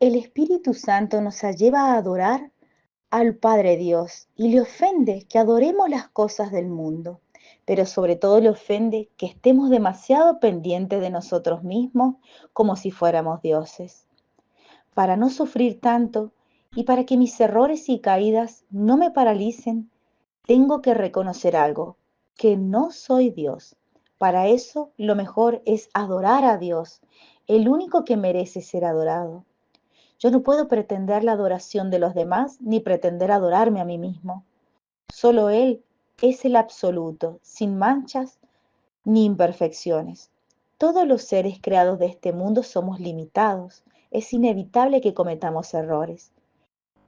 El Espíritu Santo nos lleva a adorar al Padre Dios y le ofende que adoremos las cosas del mundo, pero sobre todo le ofende que estemos demasiado pendientes de nosotros mismos como si fuéramos dioses. Para no sufrir tanto y para que mis errores y caídas no me paralicen, tengo que reconocer algo, que no soy Dios. Para eso lo mejor es adorar a Dios, el único que merece ser adorado. Yo no puedo pretender la adoración de los demás ni pretender adorarme a mí mismo. Solo Él es el absoluto, sin manchas ni imperfecciones. Todos los seres creados de este mundo somos limitados. Es inevitable que cometamos errores.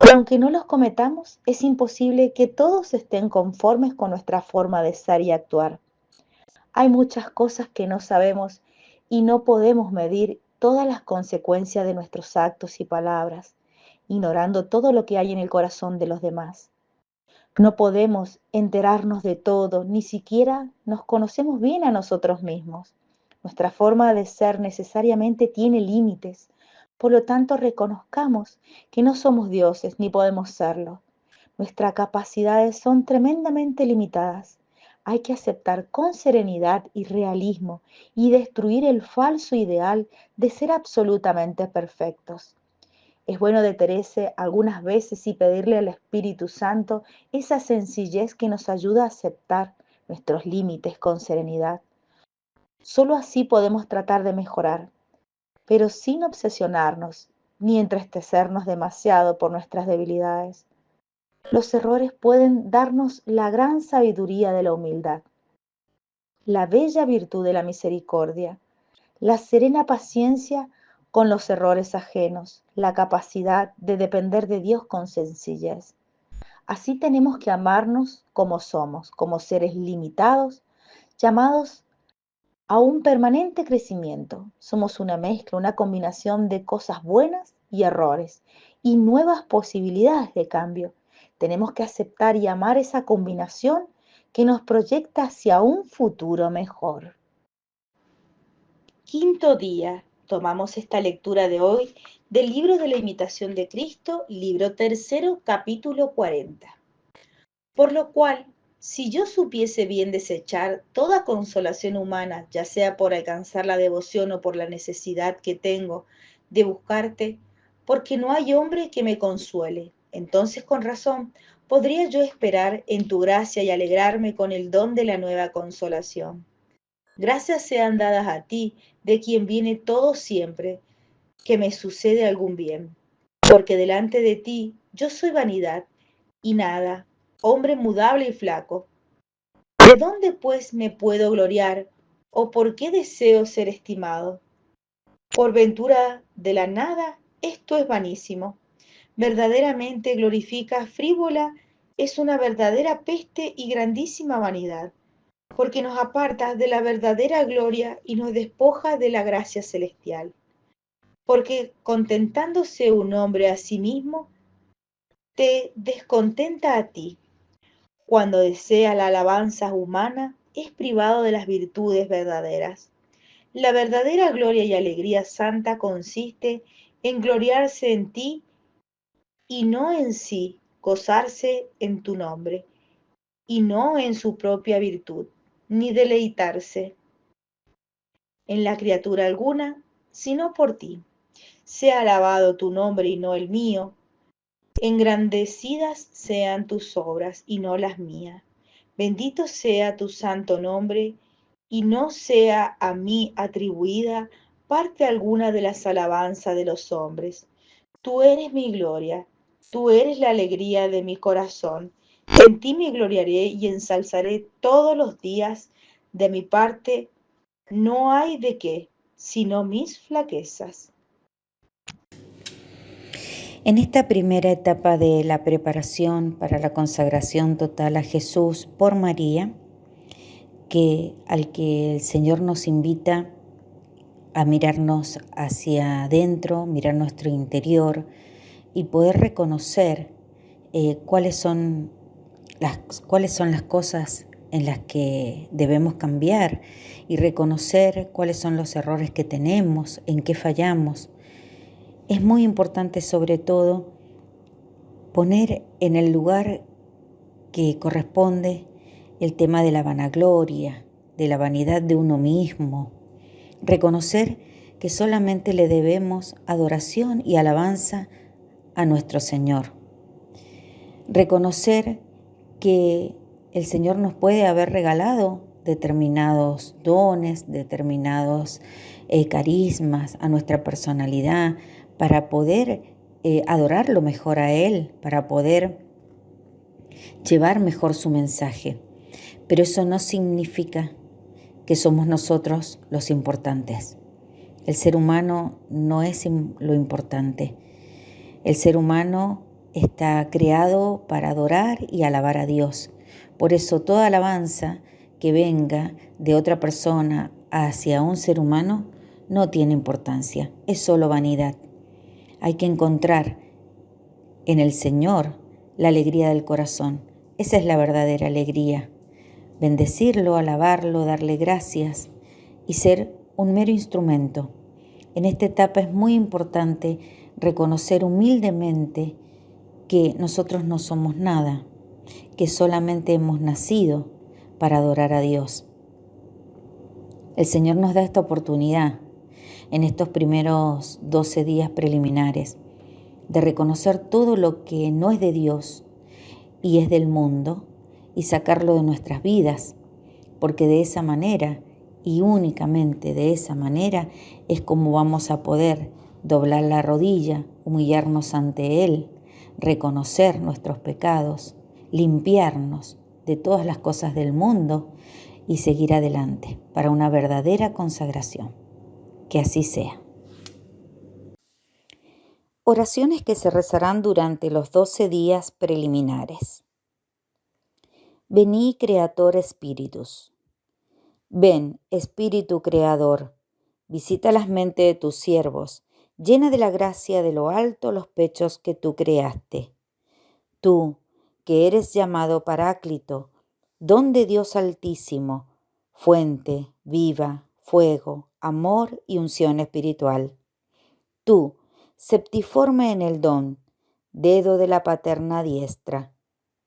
Y aunque no los cometamos, es imposible que todos estén conformes con nuestra forma de ser y actuar. Hay muchas cosas que no sabemos y no podemos medir todas las consecuencias de nuestros actos y palabras, ignorando todo lo que hay en el corazón de los demás. No podemos enterarnos de todo, ni siquiera nos conocemos bien a nosotros mismos. Nuestra forma de ser necesariamente tiene límites, por lo tanto reconozcamos que no somos dioses ni podemos serlo. Nuestras capacidades son tremendamente limitadas. Hay que aceptar con serenidad y realismo y destruir el falso ideal de ser absolutamente perfectos. Es bueno detenerse algunas veces y pedirle al Espíritu Santo esa sencillez que nos ayuda a aceptar nuestros límites con serenidad. Solo así podemos tratar de mejorar, pero sin obsesionarnos ni entristecernos demasiado por nuestras debilidades. Los errores pueden darnos la gran sabiduría de la humildad, la bella virtud de la misericordia, la serena paciencia con los errores ajenos, la capacidad de depender de Dios con sencillez. Así tenemos que amarnos como somos, como seres limitados, llamados a un permanente crecimiento. Somos una mezcla, una combinación de cosas buenas y errores y nuevas posibilidades de cambio. Tenemos que aceptar y amar esa combinación que nos proyecta hacia un futuro mejor. Quinto día. Tomamos esta lectura de hoy del libro de la imitación de Cristo, libro tercero, capítulo 40. Por lo cual, si yo supiese bien desechar toda consolación humana, ya sea por alcanzar la devoción o por la necesidad que tengo de buscarte, porque no hay hombre que me consuele, entonces con razón podría yo esperar en tu gracia y alegrarme con el don de la nueva consolación. Gracias sean dadas a ti, de quien viene todo siempre, que me sucede algún bien. Porque delante de ti yo soy vanidad y nada, hombre mudable y flaco. ¿De dónde pues me puedo gloriar o por qué deseo ser estimado? Por ventura de la nada, esto es vanísimo. Verdaderamente glorifica frívola, es una verdadera peste y grandísima vanidad, porque nos aparta de la verdadera gloria y nos despoja de la gracia celestial. Porque contentándose un hombre a sí mismo, te descontenta a ti. Cuando desea la alabanza humana, es privado de las virtudes verdaderas. La verdadera gloria y alegría santa consiste en gloriarse en ti y no en sí, gozarse en tu nombre, y no en su propia virtud, ni deleitarse en la criatura alguna, sino por ti. Sea alabado tu nombre y no el mío, engrandecidas sean tus obras y no las mías. Bendito sea tu santo nombre y no sea a mí atribuida parte alguna de las alabanzas de los hombres. Tú eres mi gloria, tú eres la alegría de mi corazón. En ti me gloriaré y ensalzaré todos los días. De mi parte no hay de qué, sino mis flaquezas. En esta primera etapa de la preparación para la consagración total a Jesús por María, al que el Señor nos invita a mirarnos hacia adentro, mirar nuestro interior y poder reconocer cuáles son las cosas en las que debemos cambiar y reconocer cuáles son los errores que tenemos, en qué fallamos. Es muy importante sobre todo poner en el lugar que corresponde el tema de la vanagloria, de la vanidad de uno mismo. Reconocer que solamente le debemos adoración y alabanza a nuestro Señor. Reconocer que el Señor nos puede haber regalado determinados dones, determinados carismas a nuestra personalidad para poder adorarlo mejor a Él, para poder llevar mejor su mensaje. Pero eso no significa que somos nosotros los importantes. El ser humano no es lo importante. El ser humano está creado para adorar y alabar a Dios. Por eso toda alabanza que venga de otra persona hacia un ser humano no tiene importancia, es solo vanidad. Hay que encontrar en el Señor la alegría del corazón. Esa es la verdadera alegría. Bendecirlo, alabarlo, darle gracias y ser un mero instrumento. En esta etapa es muy importante reconocer humildemente que nosotros no somos nada, que solamente hemos nacido para adorar a Dios. El Señor nos da esta oportunidad en estos primeros 12 días preliminares de reconocer todo lo que no es de Dios y es del mundo y sacarlo de nuestras vidas, porque de esa manera y únicamente de esa manera es como vamos a poder doblar la rodilla, humillarnos ante Él, reconocer nuestros pecados, limpiarnos de todas las cosas del mundo y seguir adelante para una verdadera consagración. Que así sea. Oraciones que se rezarán durante los 12 días preliminares. Vení, Creator Spiritus. Ven, Espíritu Creador, visita las mentes de tus siervos, llena de la gracia de lo alto los pechos que tú creaste. Tú, que eres llamado Paráclito, don de Dios Altísimo, fuente, viva, fuego, amor y unción espiritual. Tú, septiforme en el don, dedo de la paterna diestra.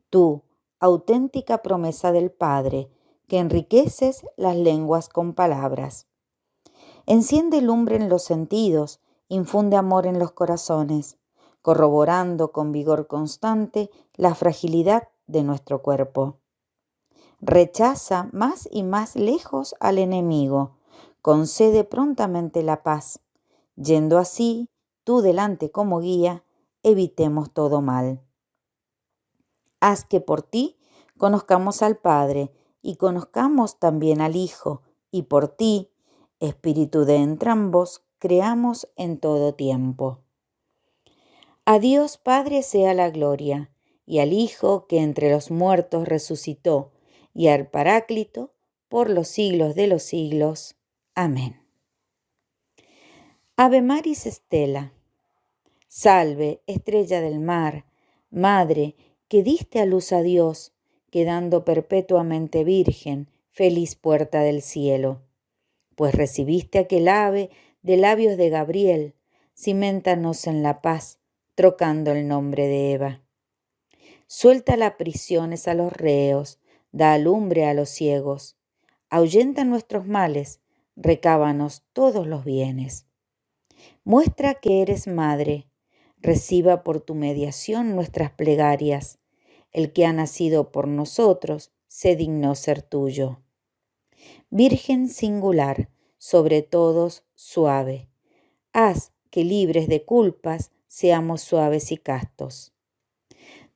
Tú, auténtica promesa del Padre, que enriqueces las lenguas con palabras. Enciende lumbre en los sentidos, infunde amor en los corazones, corroborando con vigor constante la fragilidad de nuestro cuerpo. Rechaza más y más lejos al enemigo, concede prontamente la paz, yendo así, tú delante como guía, evitemos todo mal. Haz que por ti conozcamos al Padre y conozcamos también al Hijo, y por ti, Espíritu de entrambos, creamos en todo tiempo. A Dios Padre sea la gloria, y al Hijo que entre los muertos resucitó, y al Paráclito por los siglos de los siglos. Amén. Ave Maris Stella. Salve, estrella del mar, Madre, que diste a luz a Dios, quedando perpetuamente virgen, feliz puerta del cielo. Pues recibiste aquel ave de labios de Gabriel, ciméntanos en la paz, trocando el nombre de Eva. Suelta las prisiones a los reos, da alumbre a los ciegos, ahuyenta nuestros males, recábanos todos los bienes. Muestra que eres madre, reciba por tu mediación nuestras plegarias. El que ha nacido por nosotros se dignó ser tuyo. Virgen singular, sobre todos suave, haz que libres de culpas seamos suaves y castos.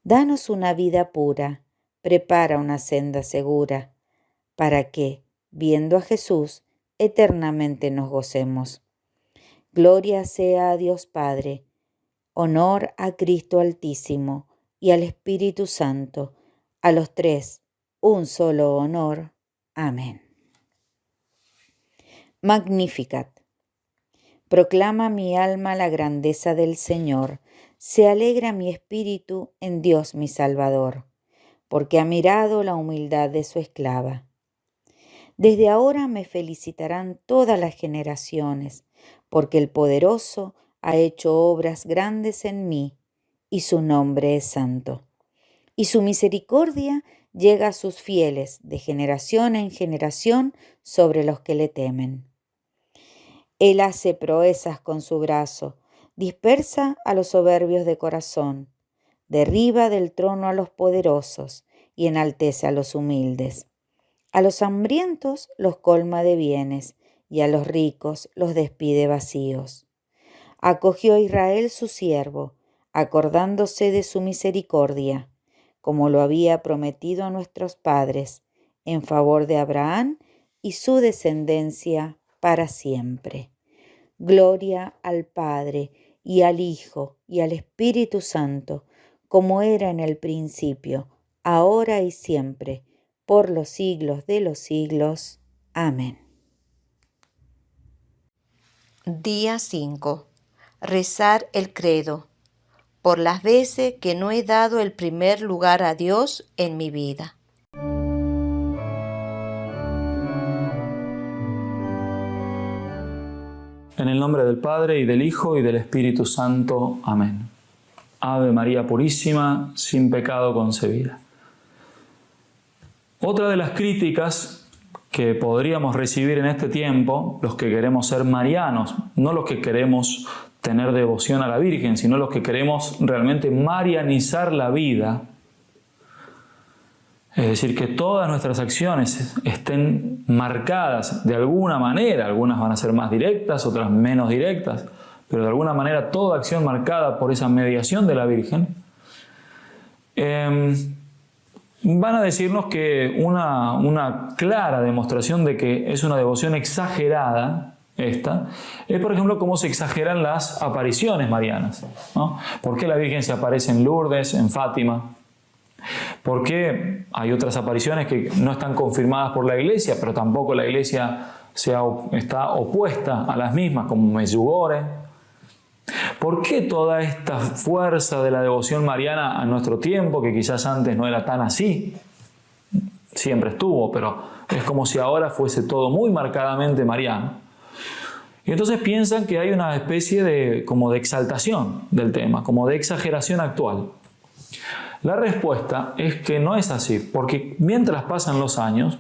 Danos una vida pura, prepara una senda segura, para que, viendo a Jesús, eternamente nos gocemos. Gloria sea a Dios Padre, honor a Cristo Altísimo y al Espíritu Santo, a los tres, un solo honor. Amén. Magnificat. Proclama mi alma la grandeza del Señor, se alegra mi espíritu en Dios mi Salvador, porque ha mirado la humildad de su esclava. Desde ahora me felicitarán todas las generaciones, porque el Poderoso ha hecho obras grandes en mí, y su nombre es santo. Y su misericordia llega a sus fieles de generación en generación sobre los que le temen. Él hace proezas con su brazo, dispersa a los soberbios de corazón, derriba del trono a los poderosos y enaltece a los humildes. A los hambrientos los colma de bienes y a los ricos los despide vacíos. Acogió a Israel su siervo, acordándose de su misericordia, como lo había prometido a nuestros padres, en favor de Abraham y su descendencia para siempre. Gloria al Padre, y al Hijo, y al Espíritu Santo, como era en el principio, ahora y siempre, por los siglos de los siglos. Amén. Día 5. Rezar el credo. Por las veces que no he dado el primer lugar a Dios en mi vida. En el nombre del Padre, y del Hijo, y del Espíritu Santo. Amén. Ave María Purísima, sin pecado concebida. Otra de las críticas que podríamos recibir en este tiempo, los que queremos ser marianos, no los que queremos tener devoción a la Virgen, sino los que queremos realmente marianizar la vida, es decir, que todas nuestras acciones estén marcadas de alguna manera, algunas van a ser más directas, otras menos directas, pero de alguna manera toda acción marcada por esa mediación de la Virgen, van a decirnos que una clara demostración de que es una devoción exagerada, esta, es por ejemplo cómo se exageran las apariciones marianas, ¿no? ¿Por qué la Virgen se aparece en Lourdes, en Fátima? ¿Por qué hay otras apariciones que no están confirmadas por la Iglesia, pero tampoco la Iglesia está opuesta a las mismas, como Medjugorje? ¿Por qué toda esta fuerza de la devoción mariana a nuestro tiempo, que quizás antes no era tan así? Siempre estuvo, pero es como si ahora fuese todo muy marcadamente mariano. Y entonces piensan que hay una especie de exaltación del tema, como de exageración actual. La respuesta es que no es así, porque mientras pasan los años,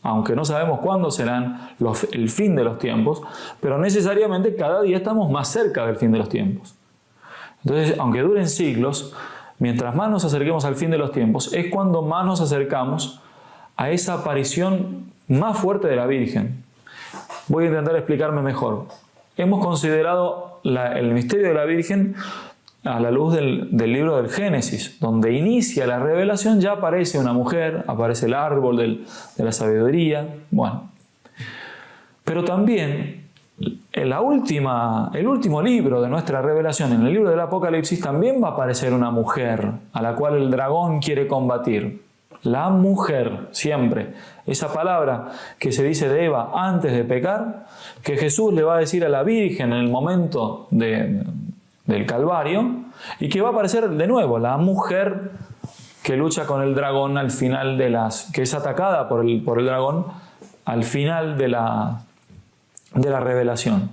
aunque no sabemos cuándo serán el fin de los tiempos, pero necesariamente cada día estamos más cerca del fin de los tiempos. Entonces, aunque duren siglos, mientras más nos acerquemos al fin de los tiempos, es cuando más nos acercamos a esa aparición más fuerte de la Virgen. Voy a intentar explicarme mejor. Hemos considerado el misterio de la Virgen a la luz del libro del Génesis, donde inicia la revelación, ya aparece una mujer, aparece el árbol de la sabiduría, bueno. Pero también el último libro de nuestra revelación, en el libro del Apocalipsis, también va a aparecer una mujer a la cual el dragón quiere combatir. La mujer, siempre. Esa palabra que se dice de Eva antes de pecar, que Jesús le va a decir a la Virgen en el momento del Calvario, y que va a aparecer de nuevo, la mujer que lucha con el dragón al final que es atacada por el dragón al final de la revelación.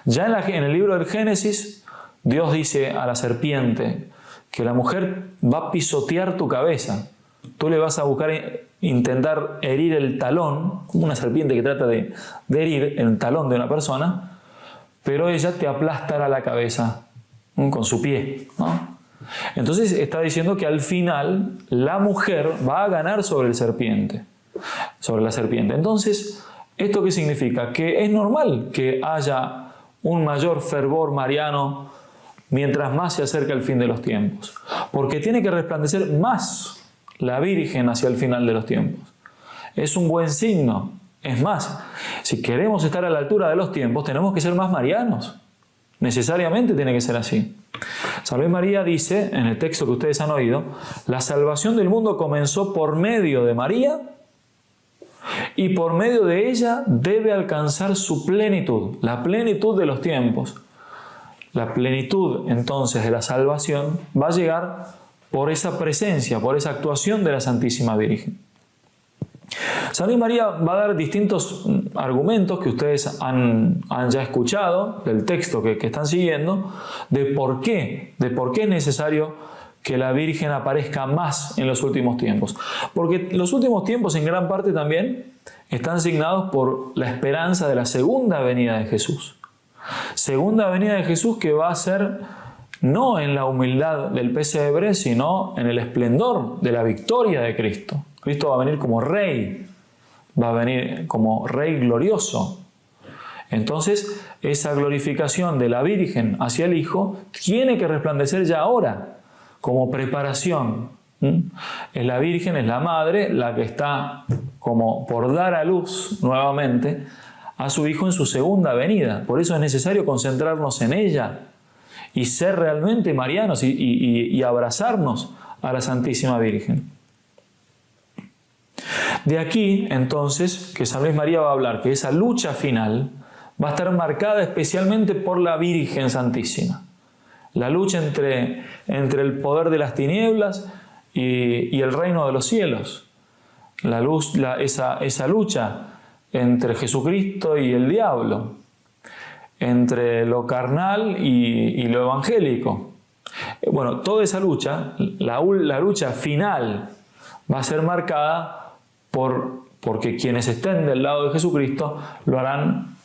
Ya en el libro del Génesis, Dios dice a la serpiente que la mujer va a pisotear tu cabeza. Tú le vas a intentar herir el talón, como una serpiente que trata de herir el talón de una persona, pero ella te aplastará la cabeza con su pie, ¿no? Entonces está diciendo que al final la mujer va a ganar sobre la serpiente. Entonces, ¿esto qué significa? Que es normal que haya un mayor fervor mariano mientras más se acerca el fin de los tiempos, porque tiene que resplandecer más la Virgen hacia el final de los tiempos. Es un buen signo. Es más, si queremos estar a la altura de los tiempos, tenemos que ser más marianos. Necesariamente tiene que ser así. San Luis María dice, en el texto que ustedes han oído, la salvación del mundo comenzó por medio de María y por medio de ella debe alcanzar su plenitud, la plenitud de los tiempos. La plenitud entonces de la salvación va a llegar por esa presencia, por esa actuación de la Santísima Virgen. San Luis María va a dar distintos argumentos que ustedes han ya escuchado del texto que están siguiendo, de por qué es necesario que la Virgen aparezca más en los últimos tiempos. Porque los últimos tiempos en gran parte también están signados por la esperanza de la segunda venida de Jesús. Segunda venida de Jesús que va a ser no en la humildad del pesebre, sino en el esplendor de la victoria de Cristo. Cristo va a venir como Rey, va a venir como Rey glorioso. Entonces, esa glorificación de la Virgen hacia el Hijo tiene que resplandecer ya ahora, como preparación. Es la Virgen, es la Madre, la que está como por dar a luz nuevamente a su Hijo en su segunda venida. Por eso es necesario concentrarnos en ella y ser realmente marianos y abrazarnos a la Santísima Virgen. De aquí, entonces, que San Luis María va a hablar que esa lucha final va a estar marcada especialmente por la Virgen Santísima. La lucha entre el poder de las tinieblas y el reino de los cielos. Esa lucha entre Jesucristo y el diablo, entre lo carnal y lo evangélico. Bueno, toda esa lucha, la lucha final, va a ser marcada porque quienes estén del lado de Jesucristo lo harán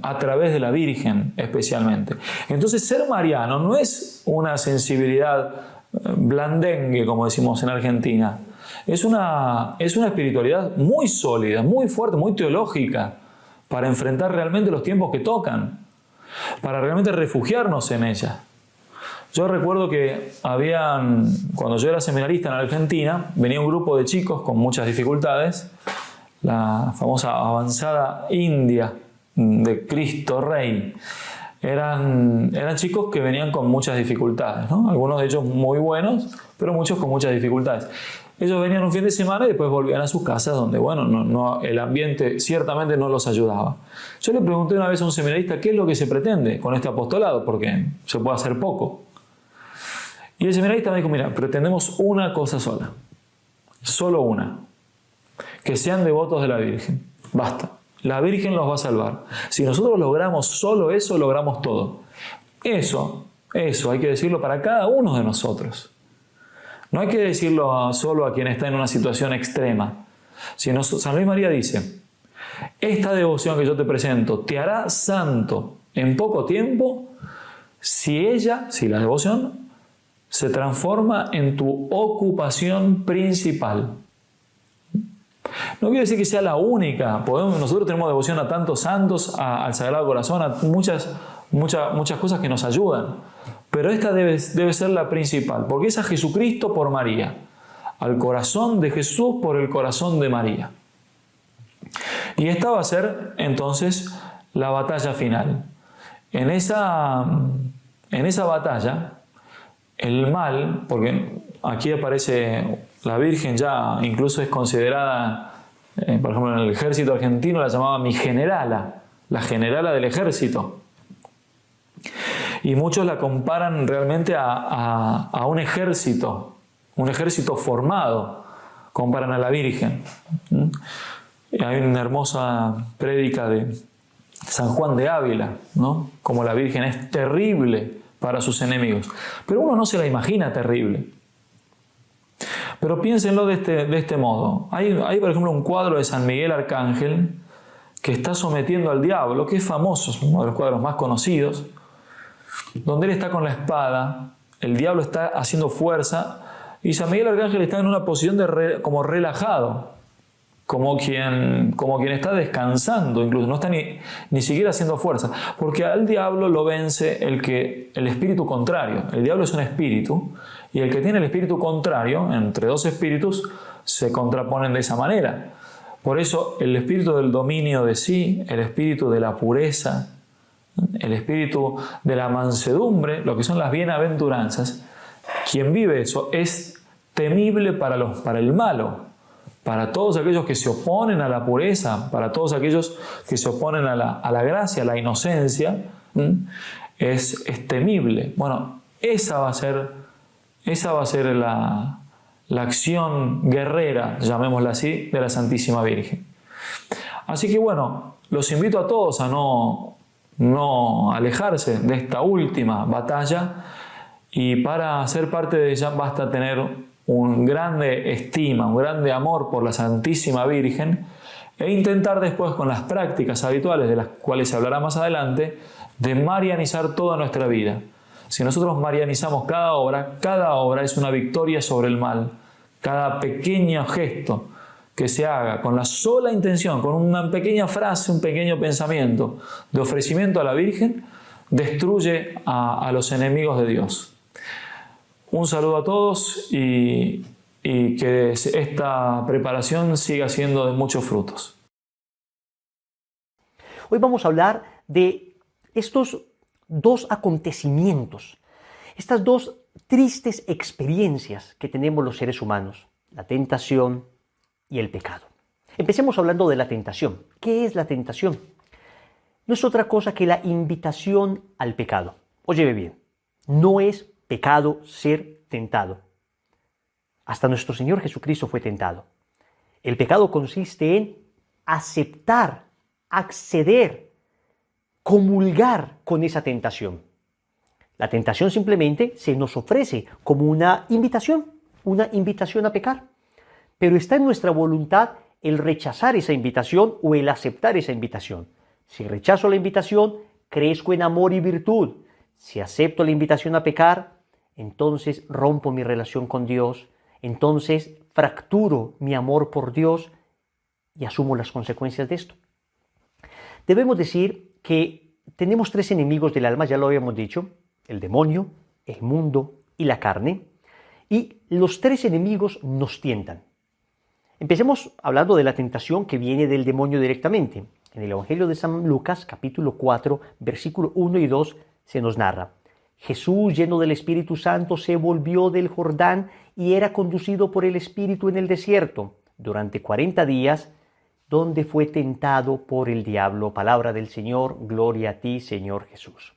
a través de la Virgen especialmente. Entonces, ser mariano no es una sensibilidad blandengue, como decimos en Argentina. Es una espiritualidad muy sólida, muy fuerte, muy teológica, para enfrentar realmente los tiempos que tocan, para realmente refugiarnos en ella. Yo recuerdo que cuando yo era seminarista en Argentina, venía un grupo de chicos con muchas dificultades, la famosa avanzada india de Cristo Rey. Eran chicos que venían con muchas dificultades, ¿no? Algunos de ellos muy buenos, pero muchos con muchas dificultades. Ellos venían un fin de semana y después volvían a sus casas donde, bueno, el ambiente ciertamente no los ayudaba. Yo le pregunté una vez a un seminarista qué es lo que se pretende con este apostolado, porque se puede hacer poco. Y el seminarista me dijo, mira, pretendemos una cosa sola, solo una, que sean devotos de la Virgen, basta, la Virgen los va a salvar. Si nosotros logramos solo eso, logramos todo. Eso hay que decirlo para cada uno de nosotros. No hay que decirlo solo a quien está en una situación extrema. San Luis María dice, esta devoción que yo te presento te hará santo en poco tiempo si la devoción se transforma en tu ocupación principal. No quiere decir que sea la única. Nosotros tenemos devoción a tantos santos, al Sagrado Corazón, a muchas cosas que nos ayudan. Pero esta debe ser la principal, porque es a Jesucristo por María, al corazón de Jesús por el corazón de María. Y esta va a ser entonces la batalla final. En esa batalla, el mal, porque aquí aparece la Virgen ya, incluso es considerada, por ejemplo en el ejército argentino la llamaba mi generala, la generala del ejército. Y muchos la comparan realmente a un ejército formado, comparan a la Virgen. Hay una hermosa prédica de San Juan de Ávila, ¿no? Como la Virgen es terrible para sus enemigos. Pero uno no se la imagina terrible. Pero piénsenlo de este modo. Hay, por ejemplo, un cuadro de San Miguel Arcángel que está sometiendo al diablo, que es famoso, es uno de los cuadros más conocidos, donde él está con la espada, el diablo está haciendo fuerza y San Miguel Arcángel está en una posición como relajado, como quien está descansando, incluso no está ni siquiera haciendo fuerza, porque al diablo lo vence el espíritu contrario. El diablo es un espíritu y el que tiene el espíritu contrario, entre dos espíritus, se contraponen de esa manera. Por eso el espíritu del dominio de sí, el espíritu de la pureza, el espíritu de la mansedumbre, lo que son las bienaventuranzas, quien vive eso es temible para el malo, para todos aquellos que se oponen a la pureza, para todos aquellos que se oponen a la gracia, a la inocencia, es temible. Bueno, esa va a ser la acción guerrera, llamémosla así, de la Santísima Virgen. Así que bueno, los invito a todos a no alejarse de esta última batalla, y para ser parte de ella basta tener un grande estima, un grande amor por la Santísima Virgen, e intentar después, con las prácticas habituales de las cuales se hablará más adelante, de marianizar toda nuestra vida. Si nosotros marianizamos cada obra es una victoria sobre el mal. Cada pequeño gesto que se haga con la sola intención, con una pequeña frase, un pequeño pensamiento de ofrecimiento a la Virgen, destruye a los enemigos de Dios. Un saludo a todos y que esta preparación siga siendo de muchos frutos. Hoy vamos a hablar de estos dos acontecimientos, estas dos tristes experiencias que tenemos los seres humanos, la tentación y el pecado. Empecemos hablando de la tentación. ¿Qué es la tentación? No es otra cosa que la invitación al pecado. Óyeme bien, no es pecado ser tentado. Hasta nuestro Señor Jesucristo fue tentado. El pecado consiste en aceptar, acceder, comulgar con esa tentación. La tentación simplemente se nos ofrece como una invitación a pecar. Pero está en nuestra voluntad el rechazar esa invitación o el aceptar esa invitación. Si rechazo la invitación, crezco en amor y virtud. Si acepto la invitación a pecar, entonces rompo mi relación con Dios, entonces fracturo mi amor por Dios y asumo las consecuencias de esto. Debemos decir que tenemos tres enemigos del alma, ya lo habíamos dicho: el demonio, el mundo y la carne. Y los tres enemigos nos tientan. Empecemos hablando de la tentación que viene del demonio directamente. En el Evangelio de San Lucas, capítulo 4, versículo 1 y 2, se nos narra: Jesús, lleno del Espíritu Santo, se volvió del Jordán y era conducido por el Espíritu en el desierto durante 40 días, donde fue tentado por el diablo. Palabra del Señor, gloria a ti, Señor Jesús.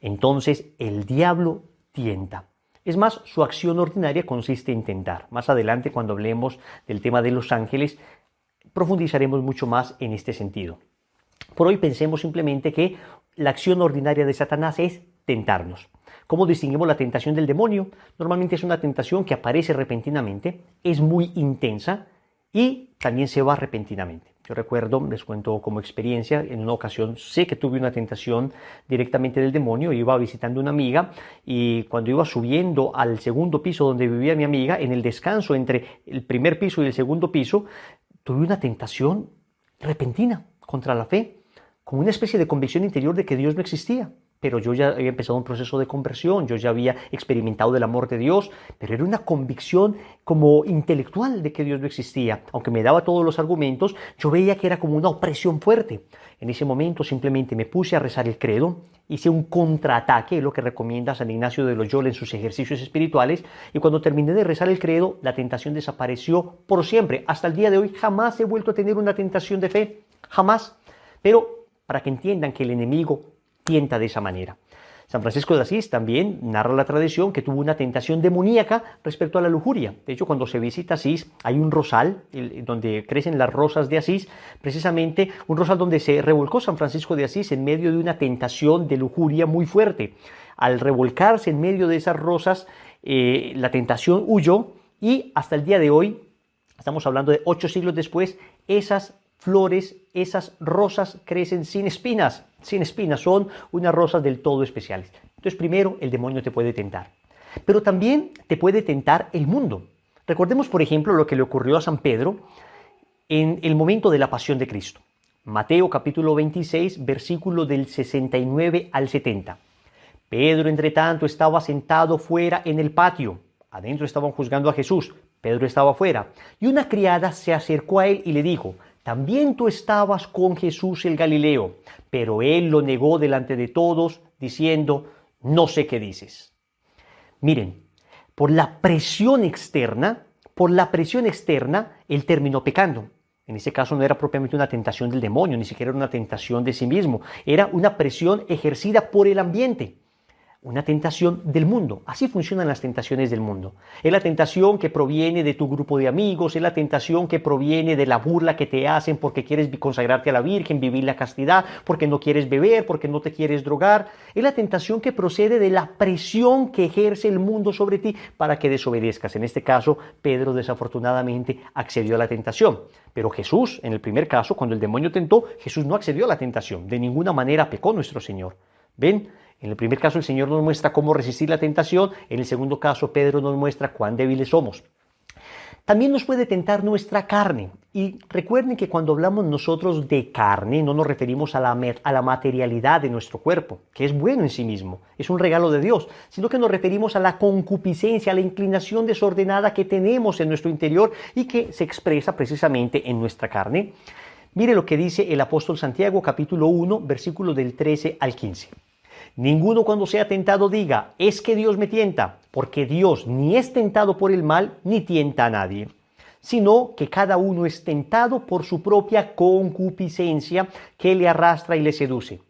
Entonces, el diablo tienta. Es más, su acción ordinaria consiste en tentar. Más adelante, cuando hablemos del tema de los ángeles, profundizaremos mucho más en este sentido. Por hoy pensemos simplemente que la acción ordinaria de Satanás es tentarnos. ¿Cómo distinguimos la tentación del demonio? Normalmente es una tentación que aparece repentinamente, es muy intensa y también se va repentinamente. Yo recuerdo, les cuento como experiencia, en una ocasión sé que tuve una tentación directamente del demonio. Iba visitando a una amiga y cuando iba subiendo al segundo piso donde vivía mi amiga, en el descanso entre el primer piso y el segundo piso, tuve una tentación repentina contra la fe, como una especie de convicción interior de que Dios no existía. Pero yo ya había empezado un proceso de conversión, yo ya había experimentado el amor de Dios, pero era una convicción como intelectual de que Dios no existía. Aunque me daba todos los argumentos, yo veía que era como una opresión fuerte. En ese momento simplemente me puse a rezar el credo, hice un contraataque, lo que recomienda San Ignacio de Loyola en sus ejercicios espirituales, y cuando terminé de rezar el credo, la tentación desapareció por siempre. Hasta el día de hoy jamás he vuelto a tener una tentación de fe, jamás. Pero para que entiendan que el enemigo tienta de esa manera. San Francisco de Asís también narra la tradición que tuvo una tentación demoníaca respecto a la lujuria. De hecho, cuando se visita Asís, hay un rosal donde crecen las rosas de Asís, precisamente un rosal donde se revolcó San Francisco de Asís en medio de una tentación de lujuria muy fuerte. Al revolcarse en medio de esas rosas, la tentación huyó y hasta el día de hoy, estamos hablando de 8 siglos después, esas flores, esas rosas crecen sin espinas, son unas rosas del todo especiales. Entonces, primero, el demonio te puede tentar, pero también te puede tentar el mundo. Recordemos, por ejemplo, lo que le ocurrió a San Pedro en el momento de la pasión de Cristo. Mateo capítulo 26, versículo del 69 al 70. Pedro, entre tanto, estaba sentado fuera en el patio. Adentro estaban juzgando a Jesús, Pedro estaba fuera, y una criada se acercó a él y le dijo: también tú estabas con Jesús el Galileo. Pero él lo negó delante de todos, diciendo: no sé qué dices. Miren, por la presión externa, él terminó pecando. En ese caso no era propiamente una tentación del demonio, ni siquiera era una tentación de sí mismo. Era una presión ejercida por el ambiente. Una tentación del mundo. Así funcionan las tentaciones del mundo. Es la tentación que proviene de tu grupo de amigos, es la tentación que proviene de la burla que te hacen porque quieres consagrarte a la Virgen, vivir la castidad, porque no quieres beber, porque no te quieres drogar. Es la tentación que procede de la presión que ejerce el mundo sobre ti para que desobedezcas. En este caso, Pedro desafortunadamente accedió a la tentación. Pero Jesús, en el primer caso, cuando el demonio tentó, Jesús no accedió a la tentación. De ninguna manera pecó nuestro Señor. ¿Ven? En el primer caso el Señor nos muestra cómo resistir la tentación, en el segundo caso Pedro nos muestra cuán débiles somos. También nos puede tentar nuestra carne. Y recuerden que cuando hablamos nosotros de carne no nos referimos a la materialidad de nuestro cuerpo, que es bueno en sí mismo, es un regalo de Dios, sino que nos referimos a la concupiscencia, a la inclinación desordenada que tenemos en nuestro interior y que se expresa precisamente en nuestra carne. Mire lo que dice el apóstol Santiago, capítulo 1, versículos del 13 al 15. Ninguno cuando sea tentado diga, es que Dios me tienta, porque Dios ni es tentado por el mal, ni tienta a nadie, sino que cada uno es tentado por su propia concupiscencia que le arrastra y le seduce.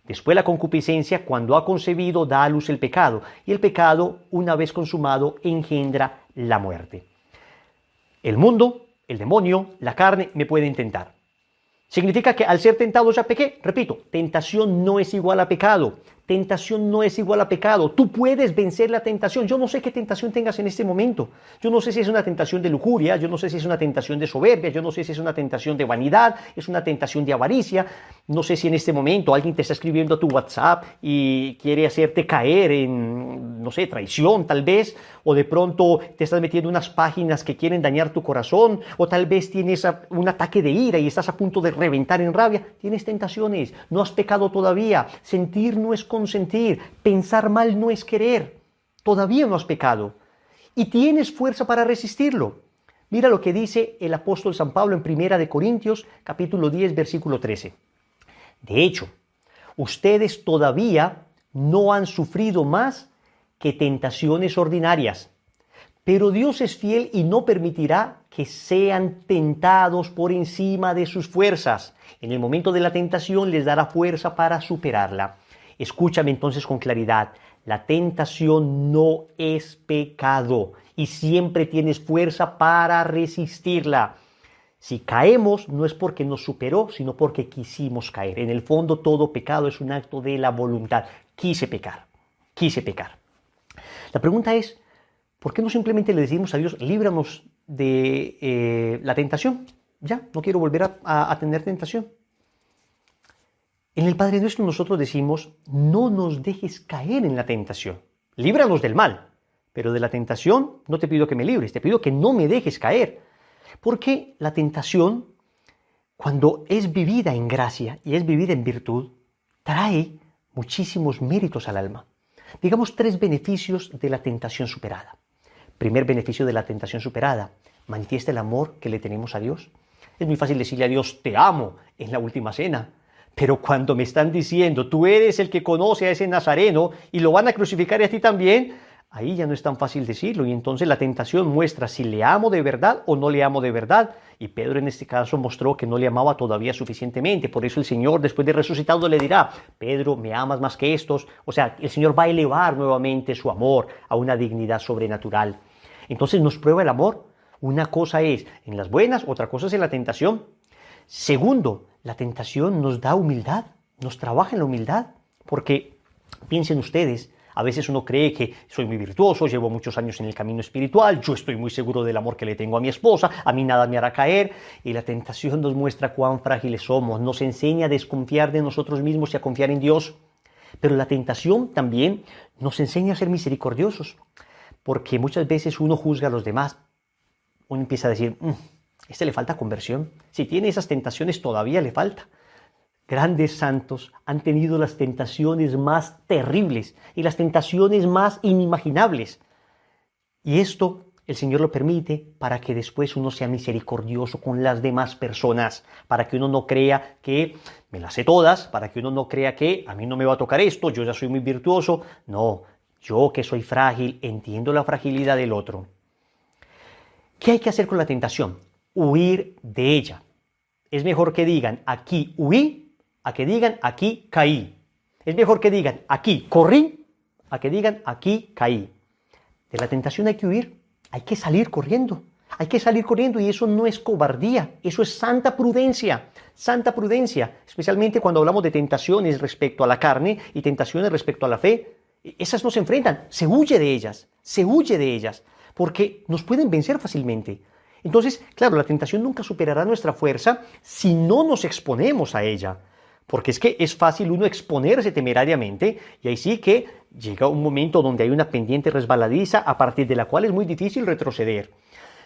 Después la concupiscencia, cuando ha concebido, da a luz el pecado, y el pecado, una vez consumado, engendra la muerte. El mundo, el demonio, la carne me pueden tentar. ¿Significa que al ser tentado ya pequé? Repito, tentación no es igual a pecado. Tentación no es igual a pecado. Tú puedes vencer la tentación. Yo no sé qué tentación tengas en este momento. Yo no sé si es una tentación de lujuria, yo no sé si es una tentación de soberbia, yo no sé si es una tentación de vanidad, es una tentación de avaricia. No sé si en este momento alguien te está escribiendo a tu WhatsApp y quiere hacerte caer en, no sé, traición tal vez, o de pronto te estás metiendo en unas páginas que quieren dañar tu corazón, o tal vez tienes un ataque de ira y estás a punto de reventar en rabia. Tienes tentaciones, no has pecado todavía. Sentir no es consentir, pensar mal no es querer. Todavía no has pecado y tienes fuerza para resistirlo. Mira lo que dice el apóstol San Pablo en 1 Corintios, capítulo 10, versículo 13. De hecho, ustedes todavía no han sufrido más que tentaciones ordinarias, pero Dios es fiel y no permitirá que sean tentados por encima de sus fuerzas. En el momento de la tentación les dará fuerza para superarla. Escúchame entonces con claridad. La tentación no es pecado y siempre tienes fuerza para resistirla. Si caemos no es porque nos superó, sino porque quisimos caer. En el fondo todo pecado es un acto de la voluntad. Quise pecar. La pregunta es, ¿por qué no simplemente le decimos a Dios, líbranos de la tentación? Ya, no quiero volver a tener tentación. En el Padre Nuestro nosotros decimos, no nos dejes caer en la tentación. Líbranos del mal, pero de la tentación no te pido que me libres, te pido que no me dejes caer. Porque la tentación, cuando es vivida en gracia y es vivida en virtud, trae muchísimos méritos al alma. Digamos 3 beneficios de la tentación superada. Primer beneficio de la tentación superada, manifiesta el amor que le tenemos a Dios. Es muy fácil decirle a Dios, te amo, en la última cena. Pero cuando me están diciendo, tú eres el que conoce a ese nazareno y lo van a crucificar a ti también, ahí ya no es tan fácil decirlo. Y entonces la tentación muestra si le amo de verdad o no le amo de verdad. Y Pedro en este caso mostró que no le amaba todavía suficientemente. Por eso el Señor, después de resucitado, le dirá, Pedro, ¿me amas más que estos? O sea, el Señor va a elevar nuevamente su amor a una dignidad sobrenatural. Entonces nos prueba el amor. Una cosa es en las buenas, otra cosa es en la tentación. Segundo, la tentación nos da humildad, nos trabaja en la humildad, porque piensen ustedes, a veces uno cree que soy muy virtuoso, llevo muchos años en el camino espiritual, yo estoy muy seguro del amor que le tengo a mi esposa, a mí nada me hará caer, y la tentación nos muestra cuán frágiles somos, nos enseña a desconfiar de nosotros mismos y a confiar en Dios. Pero la tentación también nos enseña a ser misericordiosos, porque muchas veces uno juzga a los demás, uno empieza a decir, este le falta conversión. Si tiene esas tentaciones todavía le falta. Grandes santos han tenido las tentaciones más terribles y las tentaciones más inimaginables. Y esto el Señor lo permite para que después uno sea misericordioso con las demás personas, para que uno no crea que me las sé todas, para que uno no crea que a mí no me va a tocar esto, yo ya soy muy virtuoso. No, yo que soy frágil, entiendo la fragilidad del otro. ¿Qué hay que hacer con la tentación? Huir de ella. Es mejor que digan aquí huí a que digan aquí caí. Es mejor que digan aquí corrí a que digan, aquí caí. De la tentación hay que huir, hay que salir corriendo. Hay que salir corriendo y eso no es cobardía, eso es santa prudencia, especialmente cuando hablamos de tentaciones respecto a la carne y tentaciones respecto a la fe. Esas no se enfrentan, se huye de ellas, porque nos pueden vencer fácilmente. Entonces, claro, la tentación nunca superará nuestra fuerza si no nos exponemos a ella. Porque es que es fácil uno exponerse temerariamente y ahí sí que llega un momento donde hay una pendiente resbaladiza a partir de la cual es muy difícil retroceder.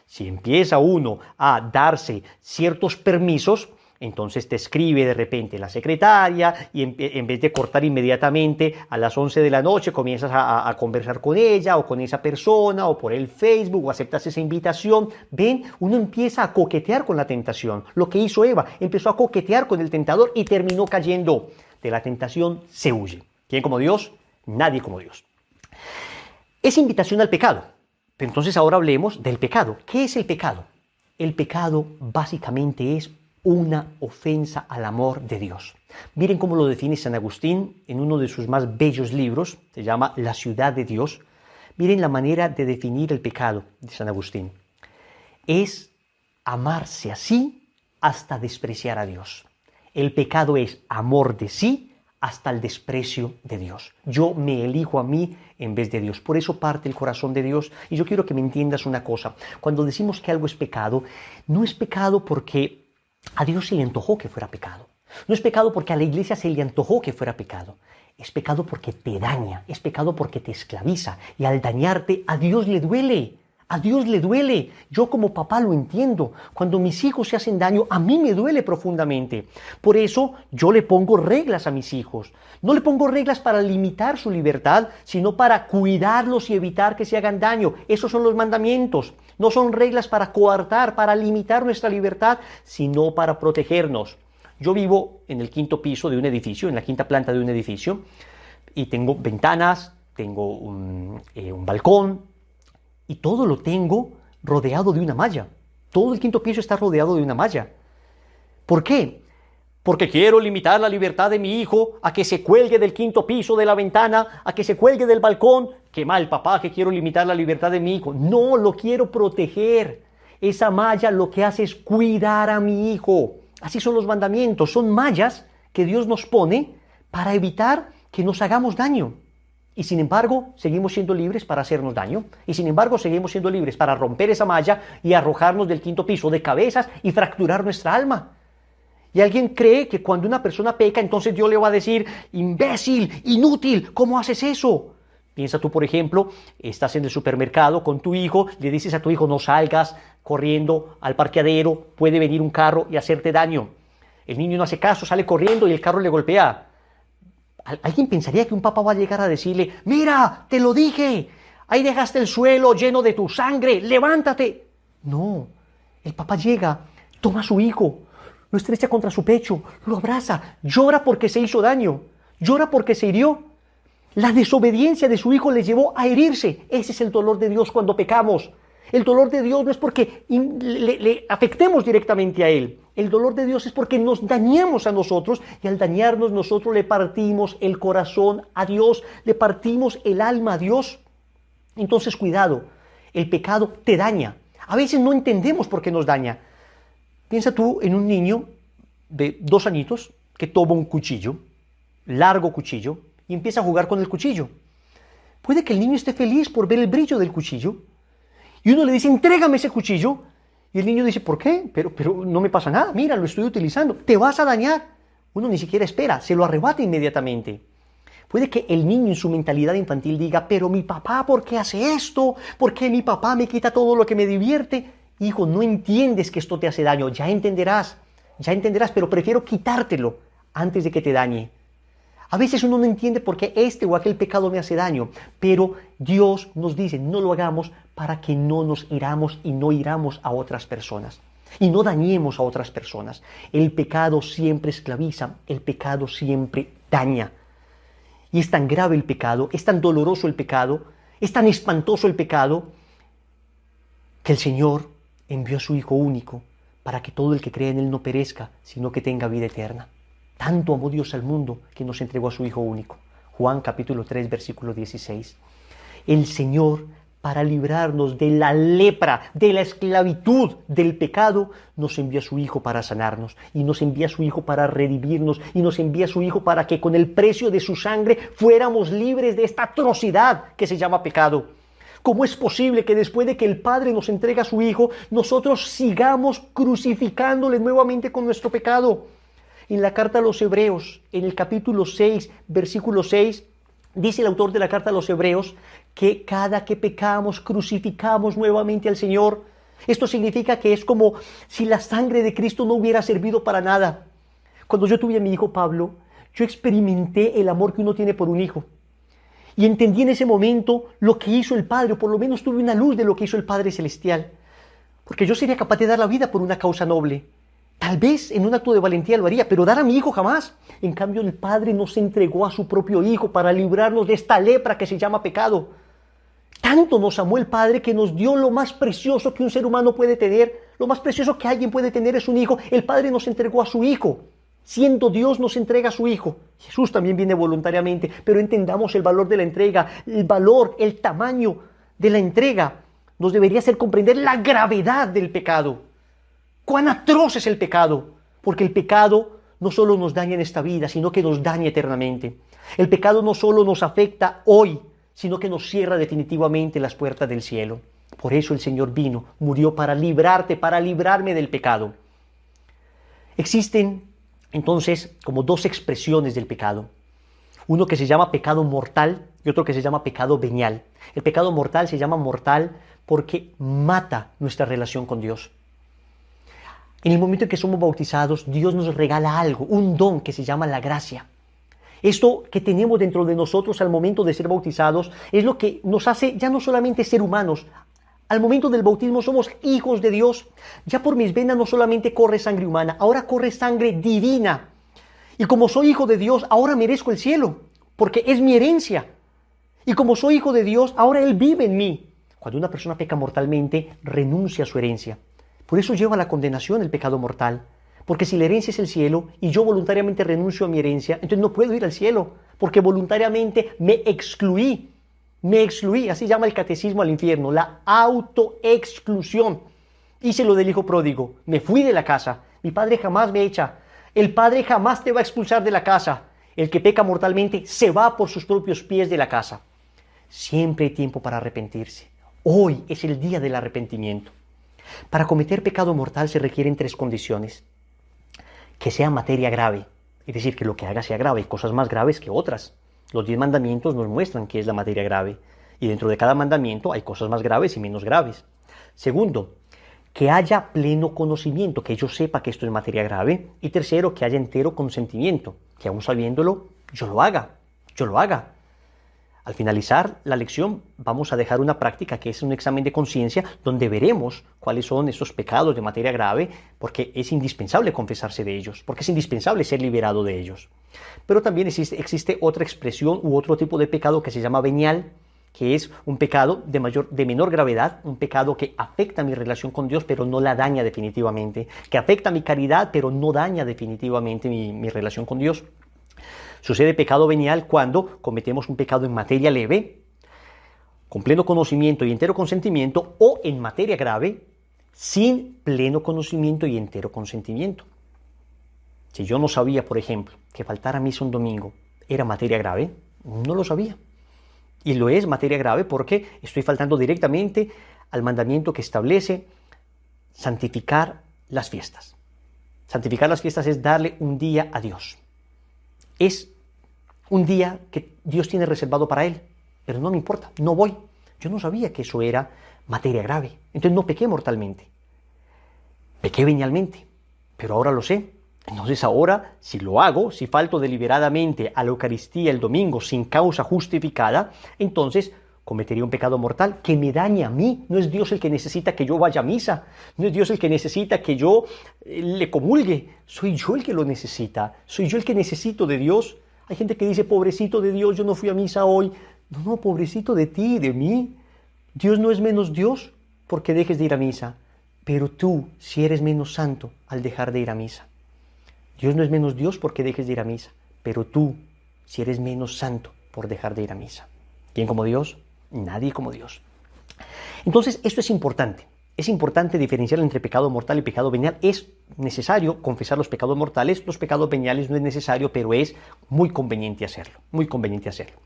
Si empieza uno a darse ciertos permisos, entonces te escribe de repente la secretaria y en vez de cortar inmediatamente a las 11 de la noche comienzas a conversar con ella o con esa persona o por el Facebook o aceptas esa invitación. Ven, uno empieza a coquetear con la tentación. Lo que hizo Eva, empezó a coquetear con el tentador y terminó cayendo. De la tentación se huye. ¿Quién como Dios? Nadie como Dios. Es invitación al pecado. Pero entonces ahora hablemos del pecado. ¿Qué es el pecado? El pecado básicamente es una ofensa al amor de Dios. Miren cómo lo define San Agustín en uno de sus más bellos libros, se llama La ciudad de Dios. Miren la manera de definir el pecado de San Agustín. Es amarse a sí hasta despreciar a Dios. El pecado es amor de sí hasta el desprecio de Dios. Yo me elijo a mí en vez de Dios. Por eso parte el corazón de Dios. Y yo quiero que me entiendas una cosa. Cuando decimos que algo es pecado, no es pecado porque a Dios se le antojó que fuera pecado. No es pecado porque a la iglesia se le antojó que fuera pecado. Es pecado porque te daña. Es pecado porque te esclaviza. Y al dañarte, a Dios le duele. A Dios le duele. Yo como papá lo entiendo. Cuando mis hijos se hacen daño, a mí me duele profundamente. Por eso yo le pongo reglas a mis hijos. No le pongo reglas para limitar su libertad, sino para cuidarlos y evitar que se hagan daño. Esos son los mandamientos. No son reglas para coartar, para limitar nuestra libertad, sino para protegernos. Yo vivo en el 5º piso de un edificio, en la 5ª planta de un edificio, y tengo ventanas, tengo un balcón, y todo lo tengo rodeado de una malla. Todo el 5º piso está rodeado de una malla. ¿Por qué? Porque quiero limitar la libertad de mi hijo a que se cuelgue del 5º piso de la ventana, a que se cuelgue del balcón. Qué mal, papá, que quiero limitar la libertad de mi hijo. No, lo quiero proteger. Esa malla lo que hace es cuidar a mi hijo. Así son los mandamientos. Son mallas que Dios nos pone para evitar que nos hagamos daño. Y sin embargo, seguimos siendo libres para hacernos daño. Y sin embargo, seguimos siendo libres para romper esa malla y arrojarnos del 5º piso de cabezas y fracturar nuestra alma. Y alguien cree que cuando una persona peca, entonces Dios le va a decir, imbécil, inútil, ¿cómo haces eso? Piensa tú, por ejemplo, estás en el supermercado con tu hijo, le dices a tu hijo, no salgas corriendo al parqueadero, puede venir un carro y hacerte daño. El niño no hace caso, sale corriendo y el carro le golpea. Alguien pensaría que un papá va a llegar a decirle, mira, te lo dije, ahí dejaste el suelo lleno de tu sangre, levántate. No, el papá llega, toma a su hijo, lo estrecha contra su pecho, lo abraza, llora porque se hizo daño, llora porque se hirió. La desobediencia de su hijo le llevó a herirse. Ese es el dolor de Dios cuando pecamos. El dolor de Dios no es porque le afectemos directamente a Él. El dolor de Dios es porque nos dañamos a nosotros y al dañarnos nosotros le partimos el corazón a Dios, le partimos el alma a Dios. Entonces cuidado, el pecado te daña. A veces no entendemos por qué nos daña. Piensa tú en un niño de 2 añitos que toma un cuchillo, largo cuchillo, y empieza a jugar con el cuchillo. Puede que el niño esté feliz por ver el brillo del cuchillo. Y uno le dice, entrégame ese cuchillo. Y el niño dice, ¿por qué? Pero no me pasa nada, mira, lo estoy utilizando. Te vas a dañar. Uno ni siquiera espera, se lo arrebata inmediatamente. Puede que el niño en su mentalidad infantil diga, pero mi papá, ¿por qué hace esto? ¿Por qué mi papá me quita todo lo que me divierte? Hijo, no entiendes que esto te hace daño, ya entenderás, pero prefiero quitártelo antes de que te dañe. A veces uno no entiende por qué este o aquel pecado me hace daño, pero Dios nos dice, no lo hagamos para que no nos hiramos y no hiramos a otras personas. Y no dañemos a otras personas. El pecado siempre esclaviza, el pecado siempre daña. Y es tan grave el pecado, es tan doloroso el pecado, es tan espantoso el pecado, que el Señor envió a su Hijo único para que todo el que cree en Él no perezca, sino que tenga vida eterna. Tanto amó Dios al mundo que nos entregó a su Hijo único. Juan capítulo 3, versículo 16. El Señor, para librarnos de la lepra, de la esclavitud, del pecado, nos envía a su Hijo para sanarnos, y nos envía a su Hijo para redimirnos, y nos envía a su Hijo para que con el precio de su sangre fuéramos libres de esta atrocidad que se llama pecado. ¿Cómo es posible que después de que el Padre nos entrega a su Hijo, nosotros sigamos crucificándole nuevamente con nuestro pecado? En la carta a los Hebreos, en el capítulo 6, versículo 6, dice el autor de la carta a los Hebreos que cada que pecamos, crucificamos nuevamente al Señor. Esto significa que es como si la sangre de Cristo no hubiera servido para nada. Cuando yo tuve a mi hijo Pablo, yo experimenté el amor que uno tiene por un hijo. Y entendí en ese momento lo que hizo el Padre, o por lo menos tuve una luz de lo que hizo el Padre Celestial. Porque yo sería capaz de dar la vida por una causa noble. Tal vez en un acto de valentía lo haría, pero dar a mi hijo jamás. En cambio, el Padre nos entregó a su propio Hijo para librarnos de esta lepra que se llama pecado. Tanto nos amó el Padre que nos dio lo más precioso que un ser humano puede tener. Lo más precioso que alguien puede tener es un hijo. El Padre nos entregó a su Hijo. Siendo Dios, nos entrega a su Hijo. Jesús también viene voluntariamente, pero entendamos el valor de la entrega, el valor, el tamaño de la entrega. Nos debería hacer comprender la gravedad del pecado. Cuán atroz es el pecado, porque el pecado no solo nos daña en esta vida, sino que nos daña eternamente. El pecado no solo nos afecta hoy, sino que nos cierra definitivamente las puertas del cielo. Por eso el Señor vino, murió para librarte, para librarme del pecado. Existen entonces como dos expresiones del pecado. Uno que se llama pecado mortal y otro que se llama pecado venial. El pecado mortal se llama mortal porque mata nuestra relación con Dios. En el momento en que somos bautizados, Dios nos regala algo, un don que se llama la gracia. Esto que tenemos dentro de nosotros al momento de ser bautizados es lo que nos hace ya no solamente ser humanos. Al momento del bautismo somos hijos de Dios. Ya por mis venas no solamente corre sangre humana, ahora corre sangre divina. Y como soy hijo de Dios, ahora merezco el cielo, porque es mi herencia. Y como soy hijo de Dios, ahora Él vive en mí. Cuando una persona peca mortalmente, renuncia a su herencia. Por eso lleva a la condenación el pecado mortal. Porque si la herencia es el cielo y yo voluntariamente renuncio a mi herencia, entonces no puedo ir al cielo, porque voluntariamente me excluí, así llama el catecismo al infierno, la autoexclusión. Hice lo del hijo pródigo, me fui de la casa, mi padre jamás me echa, el padre jamás te va a expulsar de la casa, el que peca mortalmente se va por sus propios pies de la casa. Siempre hay tiempo para arrepentirse, hoy es el día del arrepentimiento. Para cometer pecado mortal se requieren tres condiciones. Que sea materia grave, es decir, que lo que haga sea grave, hay cosas más graves que otras. Los 10 mandamientos nos muestran qué es la materia grave, y dentro de cada mandamiento hay cosas más graves y menos graves. Segundo, que haya pleno conocimiento, que yo sepa que esto es materia grave. Y tercero, que haya entero consentimiento, que aún sabiéndolo, yo lo haga. Al finalizar la lección vamos a dejar una práctica que es un examen de conciencia donde veremos cuáles son esos pecados de materia grave, porque es indispensable confesarse de ellos, porque es indispensable ser liberado de ellos. Pero también existe otra expresión u otro tipo de pecado que se llama venial, que es un pecado de menor gravedad, un pecado que afecta mi relación con Dios pero no la daña definitivamente, que afecta mi caridad pero no daña definitivamente mi relación con Dios. Sucede pecado venial cuando cometemos un pecado en materia leve, con pleno conocimiento y entero consentimiento, o en materia grave, sin pleno conocimiento y entero consentimiento. Si yo no sabía, por ejemplo, que faltar a misa un domingo era materia grave, no lo sabía. Y lo es materia grave porque estoy faltando directamente al mandamiento que establece santificar las fiestas. Santificar las fiestas es darle un día a Dios. Es un día que Dios tiene reservado para Él, pero no me importa, no voy. Yo no sabía que eso era materia grave, entonces no pequé mortalmente. Pequé venialmente, pero ahora lo sé. Entonces ahora, si lo hago, si falto deliberadamente a la Eucaristía el domingo sin causa justificada, entonces cometería un pecado mortal que me daña a mí. No es Dios el que necesita que yo vaya a misa, no es Dios el que necesita que yo le comulgue, soy yo el que lo necesita, soy yo el que necesito de Dios. Hay gente que dice, pobrecito de Dios, yo no fui a misa hoy. No, pobrecito de ti, de mí. Dios no es menos Dios porque dejes de ir a misa, pero tú sí eres menos santo al dejar de ir a misa. Dios no es menos Dios porque dejes de ir a misa, pero tú sí eres menos santo por dejar de ir a misa. ¿Quién como Dios? Nadie como Dios. Entonces, esto es importante. Es importante diferenciar entre pecado mortal y pecado venial. Es necesario confesar los pecados mortales, los pecados veniales no es necesario, pero es muy conveniente hacerlo, muy conveniente hacerlo.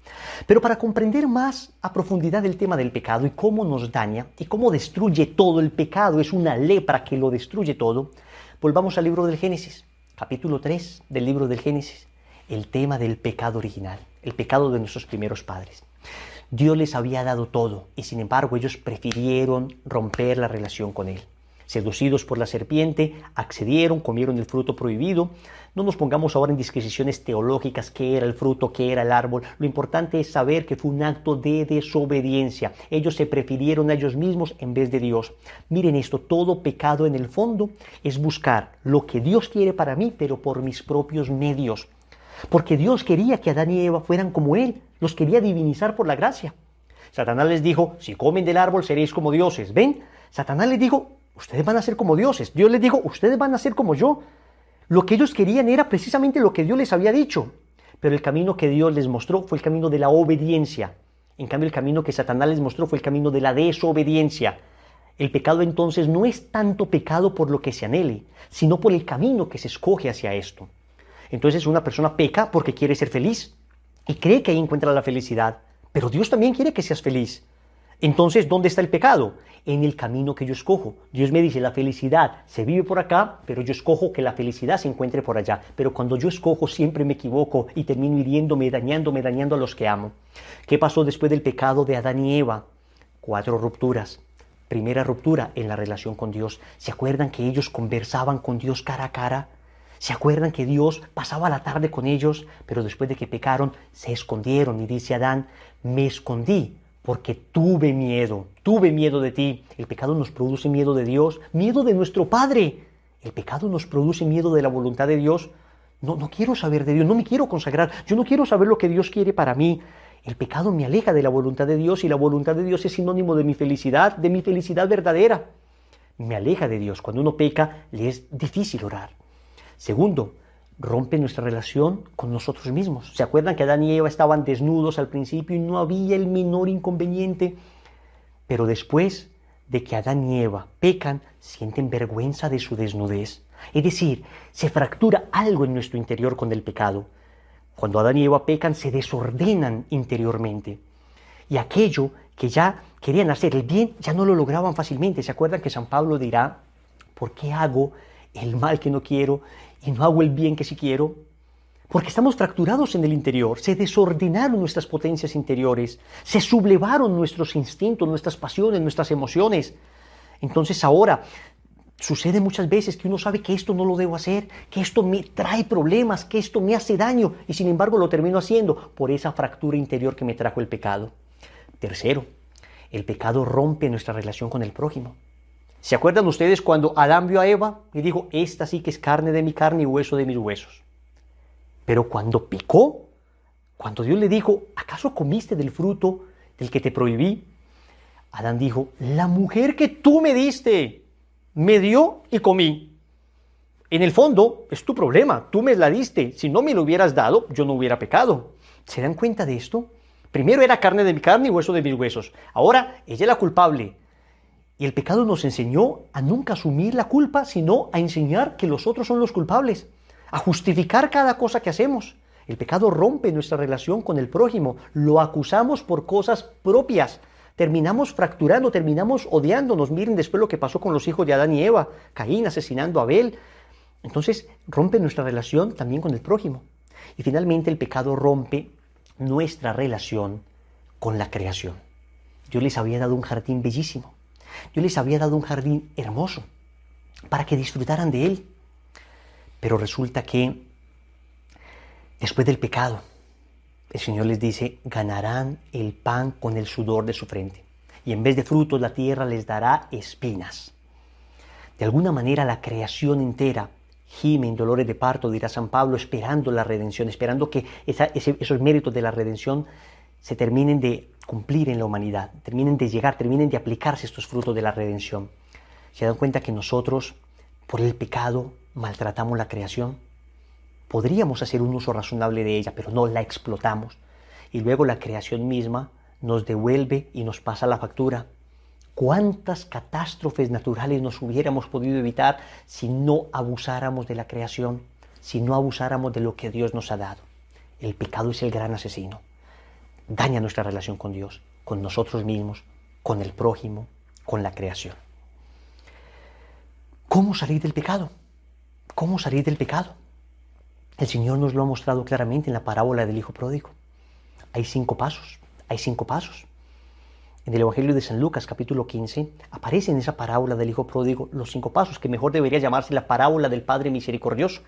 Pero para comprender más a profundidad el tema del pecado y cómo nos daña y cómo destruye todo, el pecado es una lepra que lo destruye todo, volvamos al libro del Génesis, capítulo 3 del libro del Génesis, el tema del pecado original, el pecado de nuestros primeros padres. Dios les había dado todo y sin embargo ellos prefirieron romper la relación con Él. Seducidos por la serpiente, accedieron, comieron el fruto prohibido. No nos pongamos ahora en disquisiciones teológicas, qué era el fruto, qué era el árbol. Lo importante es saber que fue un acto de desobediencia. Ellos se prefirieron a ellos mismos en vez de Dios. Miren esto, todo pecado en el fondo es buscar lo que Dios quiere para mí, pero por mis propios medios. Porque Dios quería que Adán y Eva fueran como Él, los quería divinizar por la gracia. Satanás les dijo, si comen del árbol seréis como dioses. ¿Ven? Satanás les dijo, ustedes van a ser como dioses. Dios les dijo, ustedes van a ser como yo. Lo que ellos querían era precisamente lo que Dios les había dicho. Pero el camino que Dios les mostró fue el camino de la obediencia. En cambio, el camino que Satanás les mostró fue el camino de la desobediencia. El pecado entonces no es tanto pecado por lo que se anhele, sino por el camino que se escoge hacia esto. Entonces una persona peca porque quiere ser feliz y cree que ahí encuentra la felicidad, pero Dios también quiere que seas feliz. Entonces, ¿dónde está el pecado? En el camino que yo escojo. Dios me dice, la felicidad se vive por acá, pero yo escojo que la felicidad se encuentre por allá. Pero cuando yo escojo siempre me equivoco y termino hiriéndome, dañando a los que amo. ¿Qué pasó después del pecado de Adán y Eva? 4 rupturas. Primera ruptura en la relación con Dios. ¿Se acuerdan que ellos conversaban con Dios cara a cara? ¿Se acuerdan que Dios pasaba la tarde con ellos? Pero después de que pecaron, se escondieron. Y dice Adán, me escondí porque tuve miedo de ti. El pecado nos produce miedo de Dios, miedo de nuestro Padre. El pecado nos produce miedo de la voluntad de Dios. No quiero saber de Dios, no me quiero consagrar. Yo no quiero saber lo que Dios quiere para mí. El pecado me aleja de la voluntad de Dios y la voluntad de Dios es sinónimo de mi felicidad verdadera. Me aleja de Dios. Cuando uno peca, le es difícil orar. Segundo, rompe nuestra relación con nosotros mismos. ¿Se acuerdan que Adán y Eva estaban desnudos al principio y no había el menor inconveniente? Pero después de que Adán y Eva pecan, sienten vergüenza de su desnudez. Es decir, se fractura algo en nuestro interior con el pecado. Cuando Adán y Eva pecan, se desordenan interiormente. Y aquello que ya querían hacer, el bien, ya no lo lograban fácilmente. ¿Se acuerdan que San Pablo dirá, ¿por qué hago el mal que no quiero y no hago el bien que sí quiero? Porque estamos fracturados en el interior, se desordenaron nuestras potencias interiores, se sublevaron nuestros instintos, nuestras pasiones, nuestras emociones. Entonces ahora sucede muchas veces que uno sabe que esto no lo debo hacer, que esto me trae problemas, que esto me hace daño y sin embargo lo termino haciendo por esa fractura interior que me trajo el pecado. Tercero, el pecado rompe nuestra relación con el prójimo. ¿Se acuerdan ustedes cuando Adán vio a Eva y dijo, esta sí que es carne de mi carne y hueso de mis huesos? Pero cuando pecó, cuando Dios le dijo, ¿acaso comiste del fruto del que te prohibí? Adán dijo, la mujer que tú me diste, me dio y comí. En el fondo, es tu problema, tú me la diste. Si no me lo hubieras dado, yo no hubiera pecado. ¿Se dan cuenta de esto? Primero era carne de mi carne y hueso de mis huesos. Ahora ella es la culpable. Y el pecado nos enseñó a nunca asumir la culpa, sino a enseñar que los otros son los culpables, a justificar cada cosa que hacemos. El pecado rompe nuestra relación con el prójimo, lo acusamos por cosas propias, terminamos fracturando, terminamos odiándonos. Miren después lo que pasó con los hijos de Adán y Eva, Caín asesinando a Abel. Entonces rompe nuestra relación también con el prójimo. Y finalmente el pecado rompe nuestra relación con la creación. Dios les había dado un jardín bellísimo. Dios les había dado un jardín hermoso para que disfrutaran de él. Pero resulta que después del pecado, el Señor les dice, ganarán el pan con el sudor de su frente. Y en vez de frutos, la tierra les dará espinas. De alguna manera, la creación entera gime en dolores de parto, dirá San Pablo, esperando la redención, esperando que esos méritos de la redención se terminen de cumplir en la humanidad, terminen de llegar, terminen de aplicarse estos frutos de la redención. ¿Se dan cuenta que nosotros, por el pecado, maltratamos la creación? Podríamos hacer un uso razonable de ella, pero no la explotamos. y luego la creación misma nos devuelve y nos pasa la factura. ¿Cuántas catástrofes naturales nos hubiéramos podido evitar si no abusáramos de la creación, si no abusáramos de lo que Dios nos ha dado? El pecado es el gran asesino. Daña nuestra relación con Dios, con nosotros mismos, con el prójimo, con la creación. ¿Cómo salir del pecado? ¿Cómo salir del pecado? El Señor nos lo ha mostrado claramente en la parábola del Hijo Pródigo. Hay 5 pasos, hay 5 pasos. En el Evangelio de San Lucas, capítulo 15, aparece en esa parábola del Hijo Pródigo los 5 pasos, que mejor debería llamarse la parábola del Padre Misericordioso.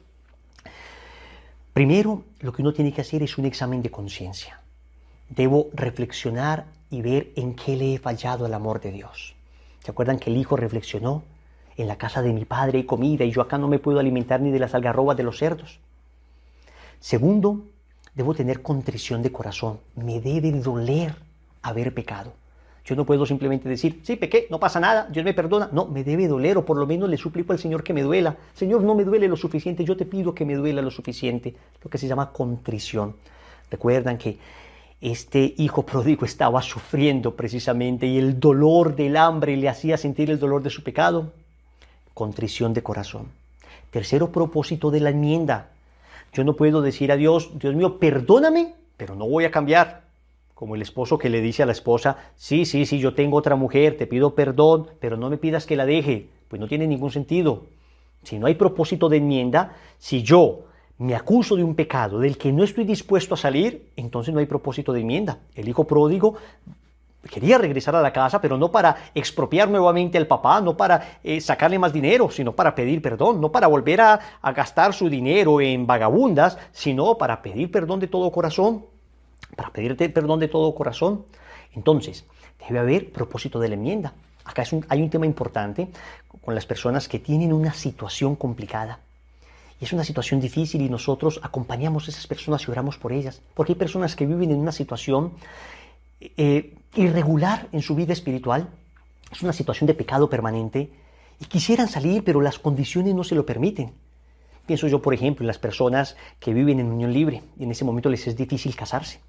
Primero, lo que uno tiene que hacer es un examen de conciencia. Debo reflexionar y ver en qué le he fallado al amor de Dios. ¿Se acuerdan que el Hijo reflexionó? En la casa de mi Padre hay comida y yo acá no me puedo alimentar ni de las algarrobas de los cerdos. Segundo, debo tener contrición de corazón. Me debe doler haber pecado. Yo no puedo simplemente decir, sí, pequé, no pasa nada, Dios me perdona. No, me debe doler, o por lo menos le suplico al Señor que me duela. Señor, no me duele lo suficiente, yo te pido que me duela lo suficiente. Lo que se llama contrición. Recuerdan que este hijo pródigo estaba sufriendo precisamente y el dolor del hambre le hacía sentir el dolor de su pecado. Contrición de corazón. Tercero propósito de la enmienda. Yo no puedo decir a Dios, Dios mío, perdóname, pero no voy a cambiar. Como el esposo que le dice a la esposa, sí, yo tengo otra mujer, te pido perdón, pero no me pidas que la deje. Pues no tiene ningún sentido. Si no hay propósito de enmienda, si yo me acuso de un pecado del que no estoy dispuesto a salir, entonces no hay propósito de enmienda. El hijo pródigo quería regresar a la casa, pero no para expropiar nuevamente al papá, no para sacarle más dinero, sino para pedir perdón, no para volver a gastar su dinero en vagabundas, sino para pedir perdón de todo corazón, Entonces, debe haber propósito de la enmienda. Acá hay un tema importante con las personas que tienen una situación complicada. Y es una situación difícil y nosotros acompañamos a esas personas y oramos por ellas, porque hay personas que viven en una situación irregular en su vida espiritual, es una situación de pecado permanente y quisieran salir, pero las condiciones no se lo permiten. Pienso yo, por ejemplo, en las personas que viven en unión libre y en ese momento les es difícil casarse,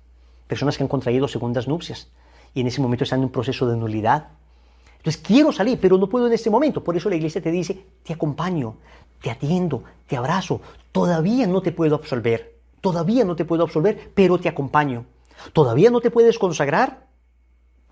personas que han contraído segundas nupcias y en ese momento están en un proceso de nulidad. Entonces quiero salir, pero no puedo en este momento. Por eso la iglesia te dice, te acompaño, te atiendo, te abrazo. Todavía no te puedo absolver, pero te acompaño. ¿Todavía no te puedes consagrar?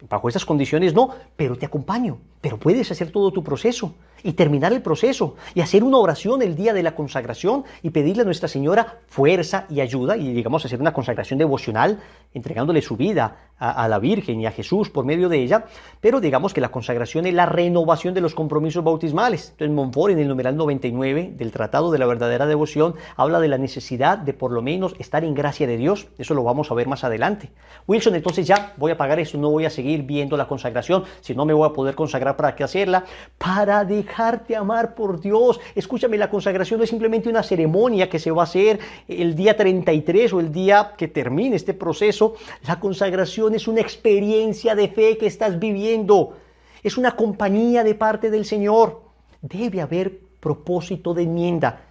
Bajo esas condiciones no, pero te acompaño. Pero puedes hacer todo tu proceso y terminar el proceso y hacer una oración el día de la consagración y pedirle a Nuestra Señora fuerza y ayuda y digamos hacer una consagración devocional entregándole su vida a la Virgen y a Jesús por medio de ella, pero digamos que la consagración es la renovación de los compromisos bautismales. Entonces Montfort en el numeral 99 del Tratado de la Verdadera Devoción habla de la necesidad de por lo menos estar en gracia de Dios, eso lo vamos a ver más adelante. Wilson, entonces ya voy a pagar esto, no voy a seguir viendo la consagración, si no me voy a poder consagrar, ¿para qué hacerla? Para dejarte amar por Dios. Escúchame, la consagración no es simplemente una ceremonia que se va a hacer el día 33 o el día que termine este proceso. La consagración es una experiencia de fe que estás viviendo. Es una compañía de parte del Señor. Debe haber propósito de enmienda.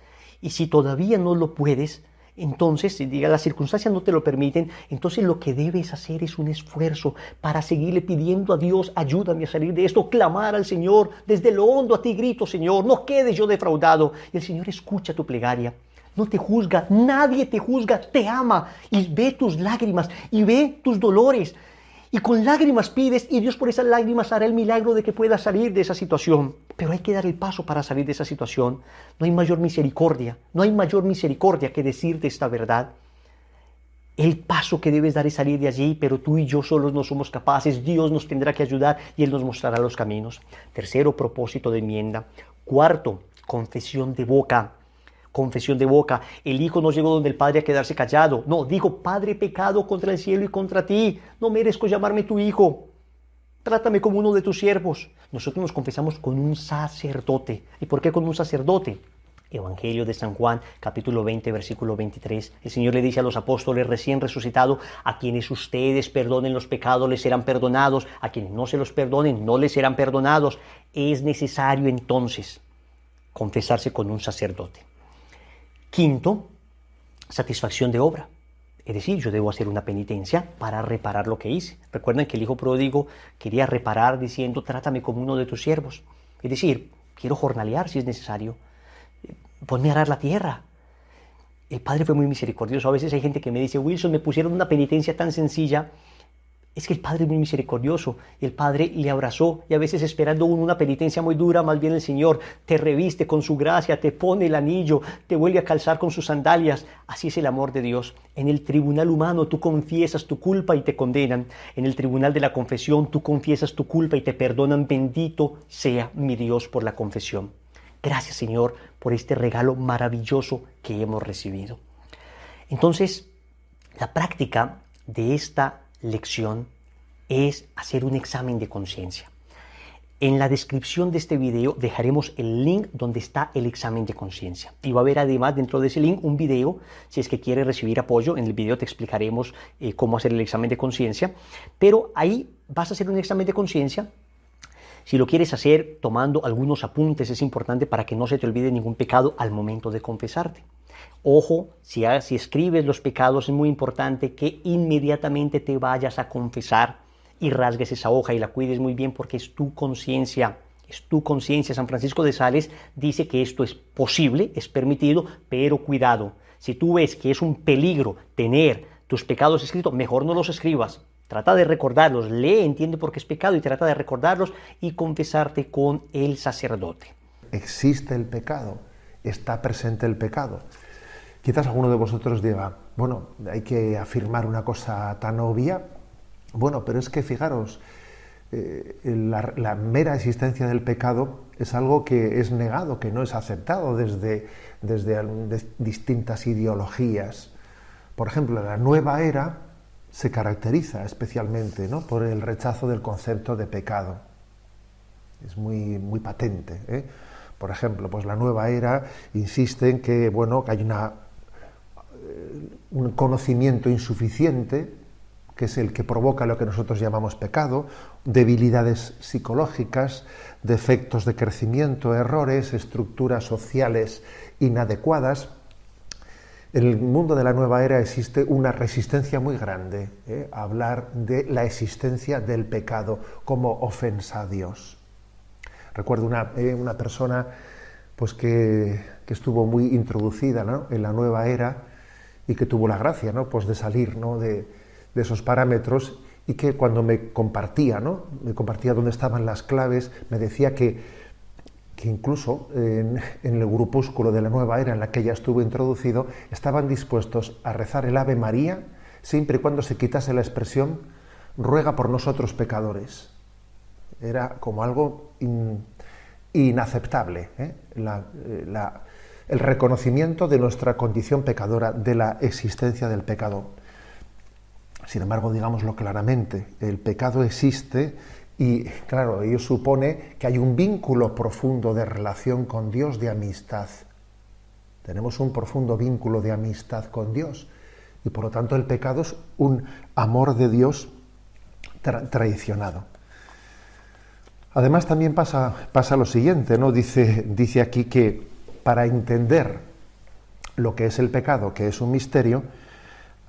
Y si todavía no lo puedes, entonces, si las circunstancias no te lo permiten, entonces lo que debes hacer es un esfuerzo para seguirle pidiendo a Dios, ayúdame a salir de esto, clamar al Señor, desde lo hondo a ti grito, Señor, no quede yo defraudado. Y el Señor escucha tu plegaria, no te juzga, nadie te juzga, te ama y ve tus lágrimas y ve tus dolores. Y con lágrimas pides y Dios por esas lágrimas hará el milagro de que puedas salir de esa situación. Pero hay que dar el paso para salir de esa situación. No hay mayor misericordia que decirte esta verdad. El paso que debes dar es salir de allí, pero tú y yo solos no somos capaces. Dios nos tendrá que ayudar y Él nos mostrará los caminos. Tercero, propósito de enmienda. Cuarto, confesión de boca. Confesión de boca. El hijo no llegó donde el padre a quedarse callado. No, dijo, Padre, pecado contra el cielo y contra ti. No merezco llamarme tu hijo. Trátame como uno de tus siervos. Nosotros nos confesamos con un sacerdote. ¿Y por qué con un sacerdote? Evangelio de San Juan, capítulo 20, versículo 23. El Señor le dice a los apóstoles recién resucitados, a quienes ustedes perdonen los pecados les serán perdonados, a quienes no se los perdonen no les serán perdonados. Es necesario entonces confesarse con un sacerdote. Quinto, satisfacción de obra. Es decir, yo debo hacer una penitencia para reparar lo que hice. Recuerden que el hijo pródigo quería reparar diciendo, trátame como uno de tus siervos. Es decir, quiero jornalear si es necesario. Ponme a arar la tierra. El Padre fue muy misericordioso. A veces hay gente que me dice, Wilson, me pusieron una penitencia tan sencilla. Es que el Padre es muy misericordioso. El Padre le abrazó y a veces esperando una penitencia muy dura, más bien el Señor te reviste con su gracia, te pone el anillo, te vuelve a calzar con sus sandalias. Así es el amor de Dios. En el tribunal humano tú confiesas tu culpa y te condenan. En el tribunal de la confesión tú confiesas tu culpa y te perdonan. Bendito sea mi Dios por la confesión. Gracias, Señor, por este regalo maravilloso que hemos recibido. Entonces, la práctica de esta lección es hacer un examen de conciencia. En la descripción de este video dejaremos el link donde está el examen de conciencia. Y va a haber además dentro de ese link un video, si es que quieres recibir apoyo. En el video te explicaremos cómo hacer el examen de conciencia. Pero ahí vas a hacer un examen de conciencia. Si lo quieres hacer tomando algunos apuntes, es importante para que no se te olvide ningún pecado al momento de confesarte. Ojo, si escribes los pecados, es muy importante que inmediatamente te vayas a confesar y rasgues esa hoja y la cuides muy bien porque es tu conciencia. Es tu conciencia. San Francisco de Sales dice que esto es posible, es permitido, pero cuidado. Si tú ves que es un peligro tener tus pecados escritos, mejor no los escribas. Trata de recordarlos, lee, entiende por qué es pecado y trata de recordarlos y confesarte con el sacerdote. Existe el pecado, está presente el pecado. Quizás alguno de vosotros diga, bueno, hay que afirmar una cosa tan obvia. Bueno, pero es que fijaros, la mera existencia del pecado es algo que es negado, que no es aceptado desde distintas ideologías. Por ejemplo, la nueva era se caracteriza especialmente, ¿no?, por el rechazo del concepto de pecado. Es muy, muy patente, ¿eh? Por ejemplo, pues la nueva era insiste en que, bueno, que hay un conocimiento insuficiente, que es el que provoca lo que nosotros llamamos pecado, debilidades psicológicas, defectos de crecimiento, errores, estructuras sociales inadecuadas. En el mundo de la nueva era existe una resistencia muy grande a hablar de la existencia del pecado como ofensa a Dios. Recuerdo una persona pues que estuvo muy introducida, ¿no?, en la nueva era y que tuvo la gracia, ¿no?, pues de salir, ¿no?, de esos parámetros, y que cuando me compartía dónde estaban las claves, me decía que incluso en el grupúsculo de la nueva era en la que ella estuvo introducido, estaban dispuestos a rezar el Ave María siempre y cuando se quitase la expresión ruega por nosotros pecadores. Era como algo inaceptable, el reconocimiento de nuestra condición pecadora, de la existencia del pecado. Sin embargo, digámoslo claramente, el pecado existe y, claro, ello supone que hay un vínculo profundo de relación con Dios, de amistad. Tenemos un profundo vínculo de amistad con Dios y, por lo tanto, el pecado es un amor de Dios traicionado. Además, también pasa lo siguiente, ¿no? Dice aquí que para entender lo que es el pecado, que es un misterio,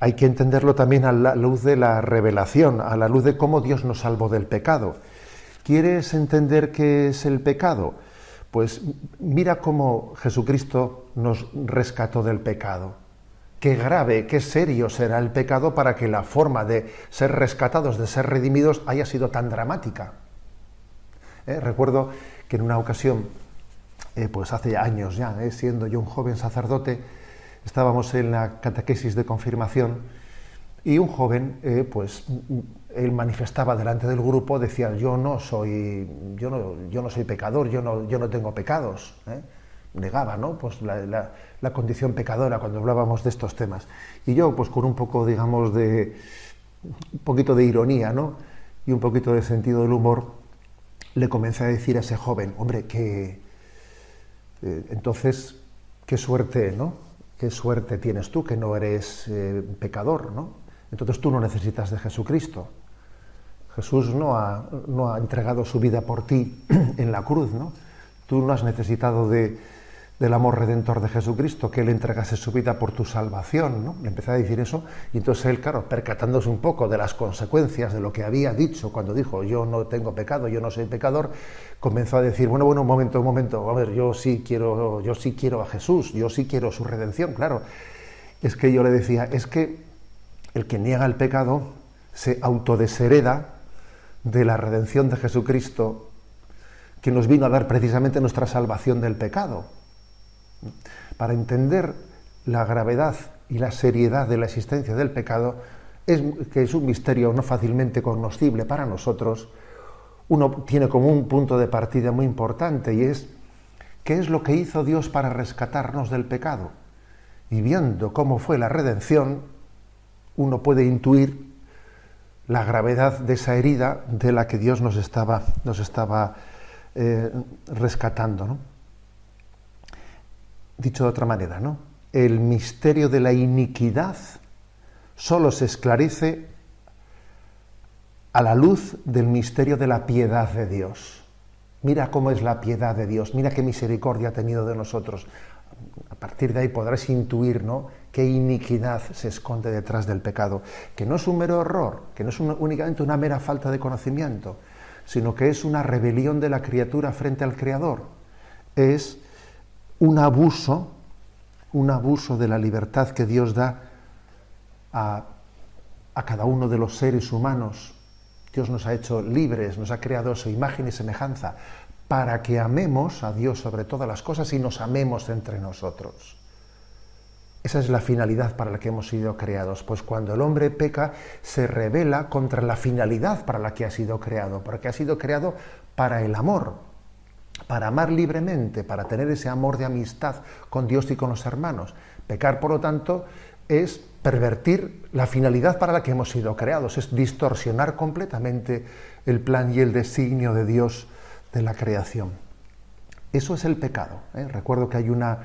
hay que entenderlo también a la luz de la revelación, a la luz de cómo Dios nos salvó del pecado. ¿Quieres entender qué es el pecado? Pues mira cómo Jesucristo nos rescató del pecado. Qué grave, qué serio será el pecado para que la forma de ser rescatados, de ser redimidos, haya sido tan dramática. Recuerdo que en una ocasión, pues hace años ya, siendo yo un joven sacerdote, estábamos en la catequesis de confirmación y un joven, pues él manifestaba delante del grupo, decía, yo no soy pecador, yo no tengo pecados. Negaba, ¿no?, pues la condición pecadora cuando hablábamos de estos temas. Y yo, pues con un poco, digamos, un poquito de ironía, ¿no?, y un poquito de sentido del humor, le comencé a decir a ese joven, hombre, entonces, qué suerte, ¿no?, qué suerte tienes tú, que no eres pecador, ¿no? Entonces tú no necesitas de Jesucristo. Jesús no ha entregado su vida por ti en la cruz, ¿no? Tú no has necesitado de del amor redentor de Jesucristo, que Él entregase su vida por tu salvación, ¿no? Le empecé a decir eso, y entonces él, claro, percatándose un poco de las consecuencias de lo que había dicho cuando dijo, yo no tengo pecado, yo no soy pecador, comenzó a decir, bueno, un momento, a ver, yo sí quiero a Jesús, yo sí quiero su redención, claro. Es que yo le decía, es que el que niega el pecado se autodeshereda de la redención de Jesucristo, que nos vino a dar precisamente nuestra salvación del pecado. Para entender la gravedad y la seriedad de la existencia del pecado, que es un misterio no fácilmente cognoscible para nosotros, uno tiene como un punto de partida muy importante, y es ¿qué es lo que hizo Dios para rescatarnos del pecado? Y viendo cómo fue la redención, uno puede intuir la gravedad de esa herida de la que Dios nos estaba rescatando, ¿no? Dicho de otra manera, ¿no? El misterio de la iniquidad solo se esclarece a la luz del misterio de la piedad de Dios. Mira cómo es la piedad de Dios, mira qué misericordia ha tenido de nosotros. A partir de ahí podrás intuir, ¿no?, qué iniquidad se esconde detrás del pecado, que no es un mero error, que no es únicamente una mera falta de conocimiento, sino que es una rebelión de la criatura frente al Creador. Es un abuso de la libertad que Dios da a cada uno de los seres humanos. Dios nos ha hecho libres, nos ha creado a su imagen y semejanza, para que amemos a Dios sobre todas las cosas y nos amemos entre nosotros. Esa es la finalidad para la que hemos sido creados. Pues cuando el hombre peca, se rebela contra la finalidad para la que ha sido creado, porque ha sido creado para el amor, para amar libremente, para tener ese amor de amistad con Dios y con los hermanos. Pecar, por lo tanto, es pervertir la finalidad para la que hemos sido creados, es distorsionar completamente el plan y el designio de Dios de la creación. Eso es el pecado, ¿eh? Recuerdo que hay una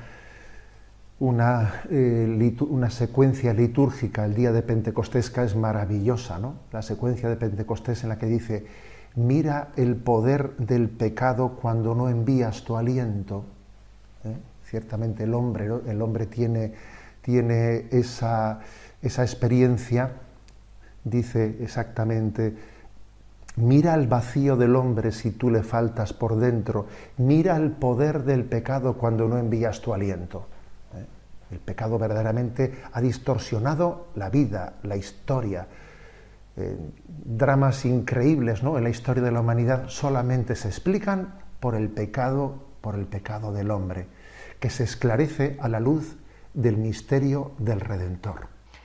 secuencia litúrgica el día de Pentecostés que es maravillosa, ¿no? La secuencia de Pentecostés en la que dice: mira el poder del pecado cuando no envías tu aliento. Ciertamente el hombre tiene esa experiencia, dice exactamente: mira el vacío del hombre si tú le faltas por dentro, mira el poder del pecado cuando no envías tu aliento. El pecado verdaderamente ha distorsionado la vida, la historia. Dramas increíbles, ¿no?, en la historia de la humanidad solamente se explican por el pecado del hombre, que se esclarece a la luz del misterio del Redentor.